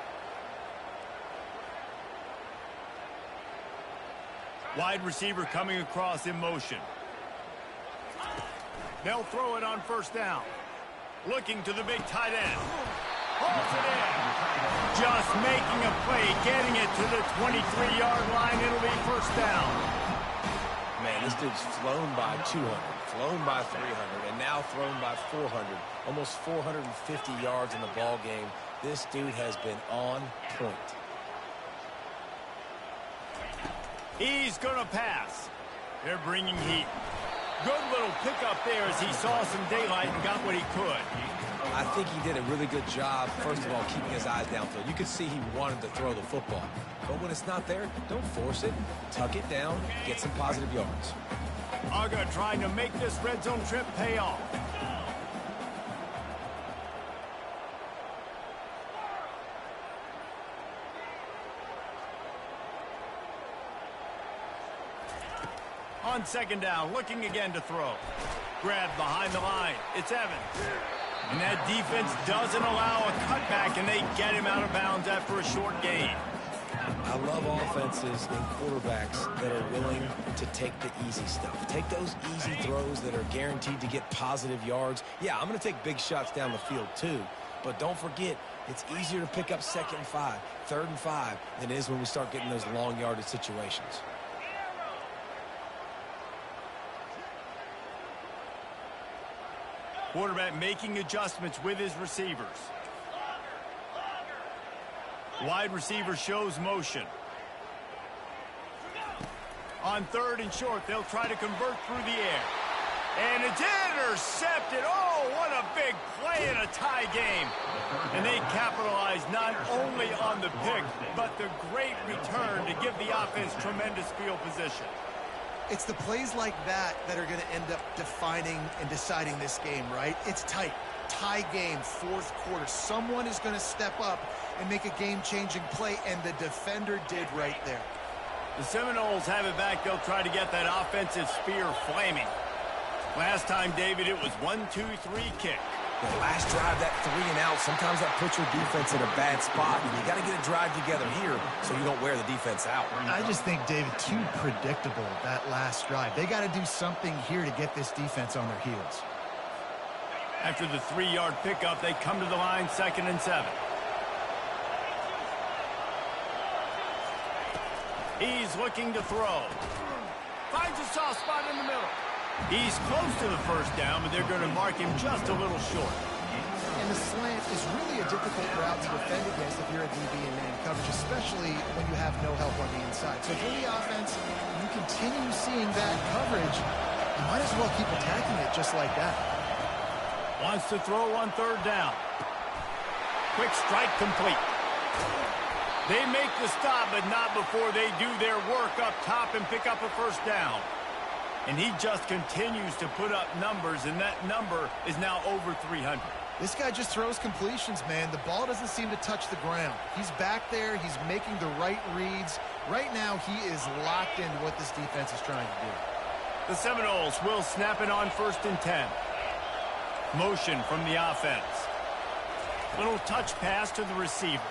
Wide receiver coming across in motion. They'll throw it on first down. Looking to the big tight end. Holds it in. Just making a play, getting it to the 23-yard line. It'll be first down. Man, this dude's flown by 200, flown by 300, and now thrown by 400. Almost 450 yards in the ball game. This dude has been on point. He's going to pass. They're bringing heat. Good little pickup there as he saw some daylight and got what he could. I think he did a really good job, first of all, keeping his eyes downfield. You could see he wanted to throw the football. But when it's not there, don't force it. Tuck it down, get some positive yards. Uga trying to make this red zone trip pay off. On second down, looking again to throw. Grabbed behind the line. It's Evans. And that defense doesn't allow a cutback, and they get him out of bounds after a short gain. I love offenses and quarterbacks that are willing to take the easy stuff. Take those easy throws that are guaranteed to get positive yards. Yeah, I'm going to take big shots down the field too. But don't forget, it's easier to pick up 2nd and 5, 3rd and 5 than it is when we start getting those long yardage situations. Quarterback making adjustments with his receivers. Wide receiver shows motion. On 3rd and short, they'll try to convert through the air. And it's intercepted. Oh, what a big play in a tie game. And they capitalize not only on the pick, but the great return to give the offense tremendous field position. It's the plays like that that are going to end up defining and deciding this game, right? It's tight. Tie game, 4th quarter. Someone is going to step up and make a game-changing play, and the defender did right there. The Seminoles have it back. They'll try to get that offensive spear flaming. Last time, David, it was 1-2-3 kick. The last drive, that 3 and out, sometimes that puts your defense in a bad spot. And you got to get a drive together here so you don't wear the defense out. I just think, David, too predictable, that last drive. They got to do something here to get this defense on their heels. After the 3-yard pickup, they come to the line, 2nd and 7. He's looking to throw. Finds a soft spot in the middle. He's close to the first down, but they're going to mark him just a little short. And the slant is really a difficult route to defend against if you're a DB in man coverage, especially when you have no help on the inside. So for the offense, you continue seeing that coverage, you might as well keep attacking it just like that. Wants to throw on third down. Quick strike complete. They make the stop, but not before they do their work up top and pick up a first down. And he just continues to put up numbers, and that number is now over 300. This guy just throws completions, man. The ball doesn't seem to touch the ground. He's back there. He's making the right reads. Right now, he is locked into what this defense is trying to do. The Seminoles will snap it on 1st and 10. Motion from the offense. Little touch pass to the receiver.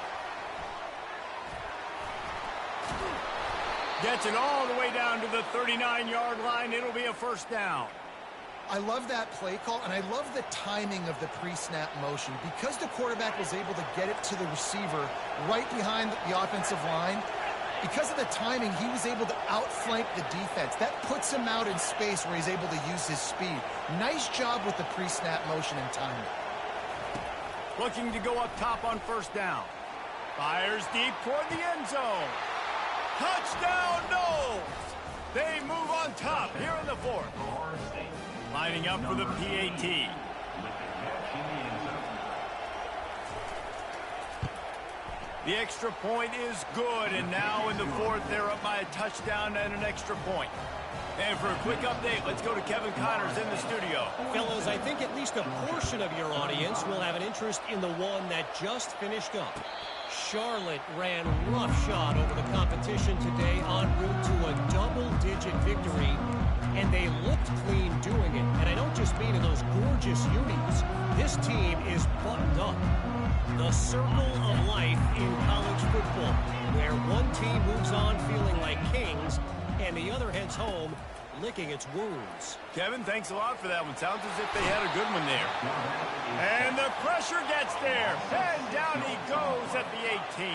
Gets it all the way down to the 39-yard line. It'll be a first down. I love that play call, and I love the timing of the pre-snap motion. Because the quarterback was able to get it to the receiver right behind the offensive line, because of the timing, he was able to outflank the defense. That puts him out in space where he's able to use his speed. Nice job with the pre-snap motion and timing. Looking to go up top on first down. Fires deep toward the end zone. Touchdown, Noles! They move on top here in the 4th. Lining up for the PAT. The extra point is good, and now in the 4th, they're up by a touchdown and an extra point. And for a quick update, let's go to Kevin Connors in the studio. Fellas, I think at least a portion of your audience will have an interest in the one that just finished up. Charlotte ran roughshod over the competition today en route to a double-digit victory, and they looked clean doing it. And I don't just mean in those gorgeous unis. This team is buttoned up. The circle of life in college football, where one team moves on feeling like kings, and the other heads home licking its wounds. Kevin, thanks a lot for that one. Sounds as if they had a good one there. And the pressure gets there. And down he goes at the 18.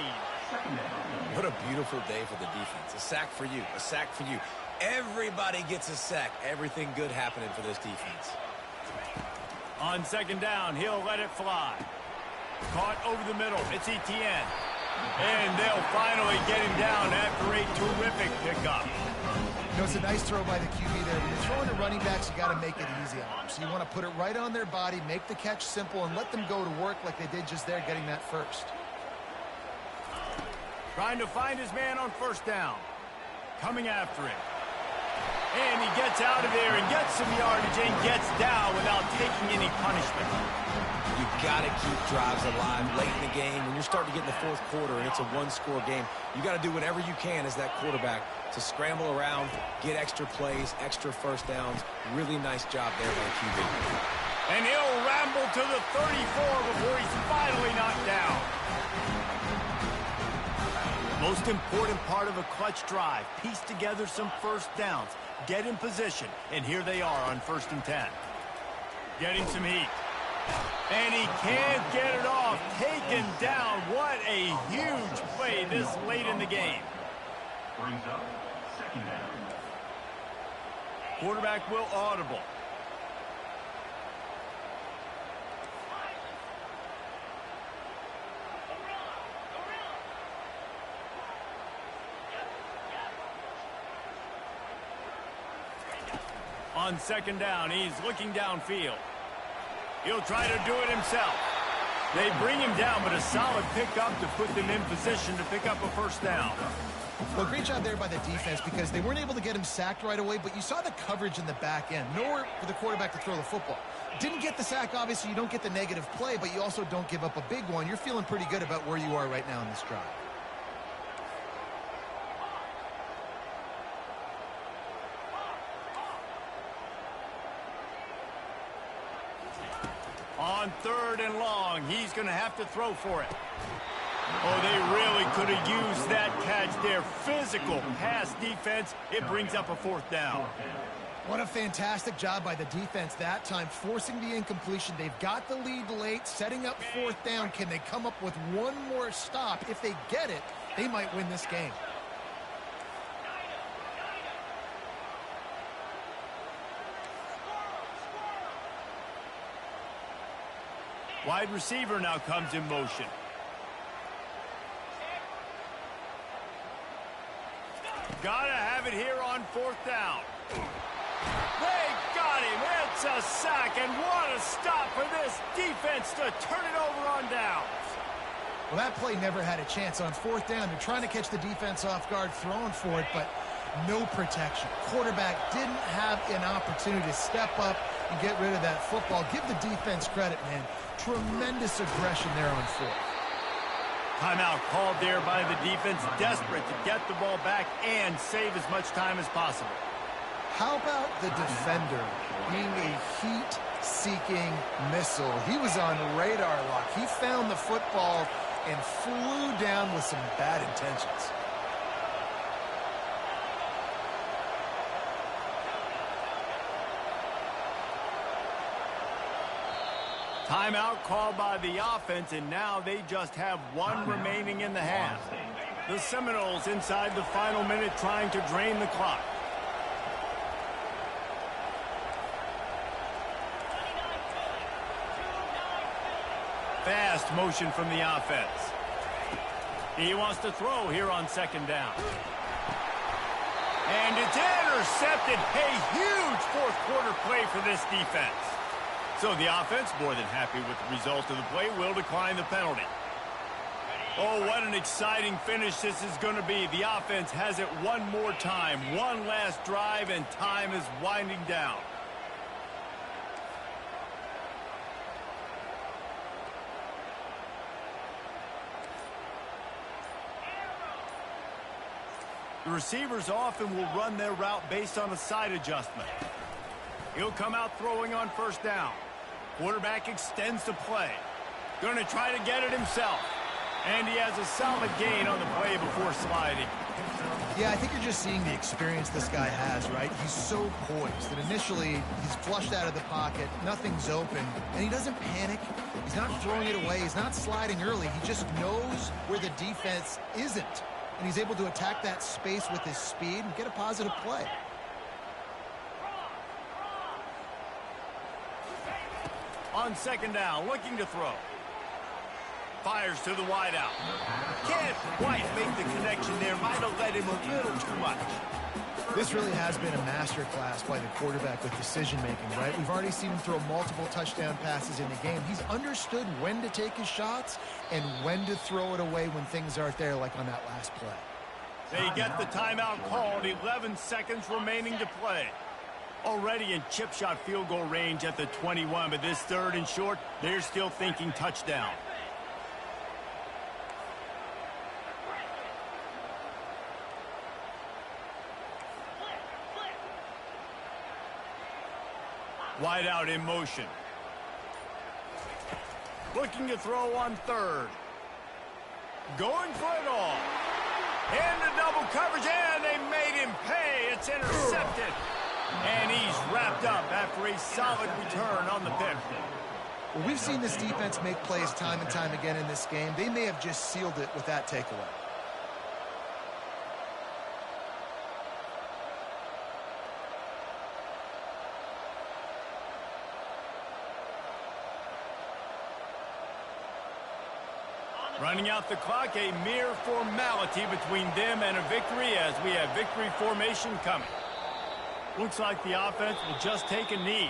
What a beautiful day for the defense. A sack for you. A sack for you. Everybody gets a sack. Everything good happening for this defense. On 2nd down, he'll let it fly. Caught over the middle. It's Etienne. And they'll finally get him down after a terrific pickup. You know, it's a nice throw by the QB there. When you're throwing to running backs, you got to make it easy on them. So you want to put it right on their body, make the catch simple, and let them go to work like they did just there, getting that first. Trying to find his man on 1st down. Coming after him. And he gets out of there and gets some yardage and gets down without taking any punishment. You got to keep drives alive late in the game. When you're starting to get in the 4th quarter and it's a one-score game, you got to do whatever you can as that quarterback to scramble around, get extra plays, extra first downs. Really nice job there by the QB. And he'll ramble to the 34 before he's finally knocked down. Most important part of a clutch drive, piece together some first downs, get in position, and here they are on 1st and 10. Getting some heat. And he can't get it off. Taken down. What a huge play this late in the game. Brings up 2nd down. Quarterback will audible. On 2nd down, he's looking downfield. He'll try to do it himself. They bring him down, but a solid pickup to put them in position to pick up a first down. Well, great job there by the defense because they weren't able to get him sacked right away, but you saw the coverage in the back end. Nowhere for the quarterback to throw the football. Didn't get the sack, obviously. You don't get the negative play, but you also don't give up a big one. You're feeling pretty good about where you are right now in this drive. On 3rd and long, he's going to have to throw for it. Oh, they really could have used that catch there. Physical pass defense. It brings up a 4th down. What a fantastic job by the defense that time, forcing the incompletion. They've got the lead late, setting up 4th down. Can they come up with one more stop? If they get it, they might win this game. Wide receiver now comes in motion. Gotta have it here on 4th down. They got him. It's a sack, and what a stop for this defense to turn it over on downs. Well, that play never had a chance on 4th down. They're trying to catch the defense off guard, throwing for it, but no protection. Quarterback didn't have an opportunity to step up and get rid of that football. Give the defense credit, man. Tremendous aggression there on 4th. Timeout called there by the defense, desperate to get the ball back and save as much time as possible. How about the defender being a heat-seeking missile? He was on radar lock. He found the football and flew down with some bad intentions. Timeout called by the offense, and now they just have one remaining in the half. The Seminoles inside the final minute trying to drain the clock. Fast motion from the offense. He wants to throw here on 2nd down. And it's intercepted. A huge 4th quarter play for this defense. So the offense, more than happy with the result of the play, will decline the penalty. Oh, what an exciting finish this is going to be. The offense has it one more time. One last drive, and time is winding down. The receivers often will run their route based on a side adjustment. He'll come out throwing on 1st down. Quarterback extends the play. Going to try to get it himself. And he has a solid gain on the play before sliding. Yeah, I think you're just seeing the experience this guy has, right? He's so poised that initially he's flushed out of the pocket, nothing's open, and he doesn't panic. He's not throwing it away. He's not sliding early. He just knows where the defense isn't, and he's able to attack that space with his speed and get a positive play. On 2nd down, looking to throw. Fires to the wideout. Can't quite make the connection there. Might have led him a little too much. This really has been a masterclass by the quarterback with decision-making, right? We've already seen him throw multiple touchdown passes in the game. He's understood when to take his shots and when to throw it away when things aren't there, like on that last play. They get the timeout called. 11 seconds remaining to play. Already in chip shot field goal range at the 21, but this 3rd and short, they're still thinking touchdown. Wide out in motion. Looking to throw on 3rd. Going for it all. Into double coverage, and they made him pay. It's intercepted. And he's wrapped up after a solid return on the pick. Well, we've seen this defense make plays time and time again in this game. They may have just sealed it with that takeaway. Running out the clock, a mere formality between them and a victory as we have victory formation coming. Looks like the offense will just take a knee.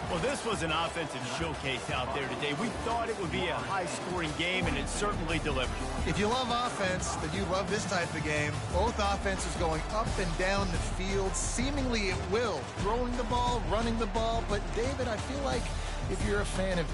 Well, this was an offensive showcase out there today. We thought it would be a high-scoring game, and it certainly delivered. If you love offense, then you love this type of game. Both offenses going up and down the field, seemingly at will. Throwing the ball, running the ball. But, David, I feel like if you're a fan of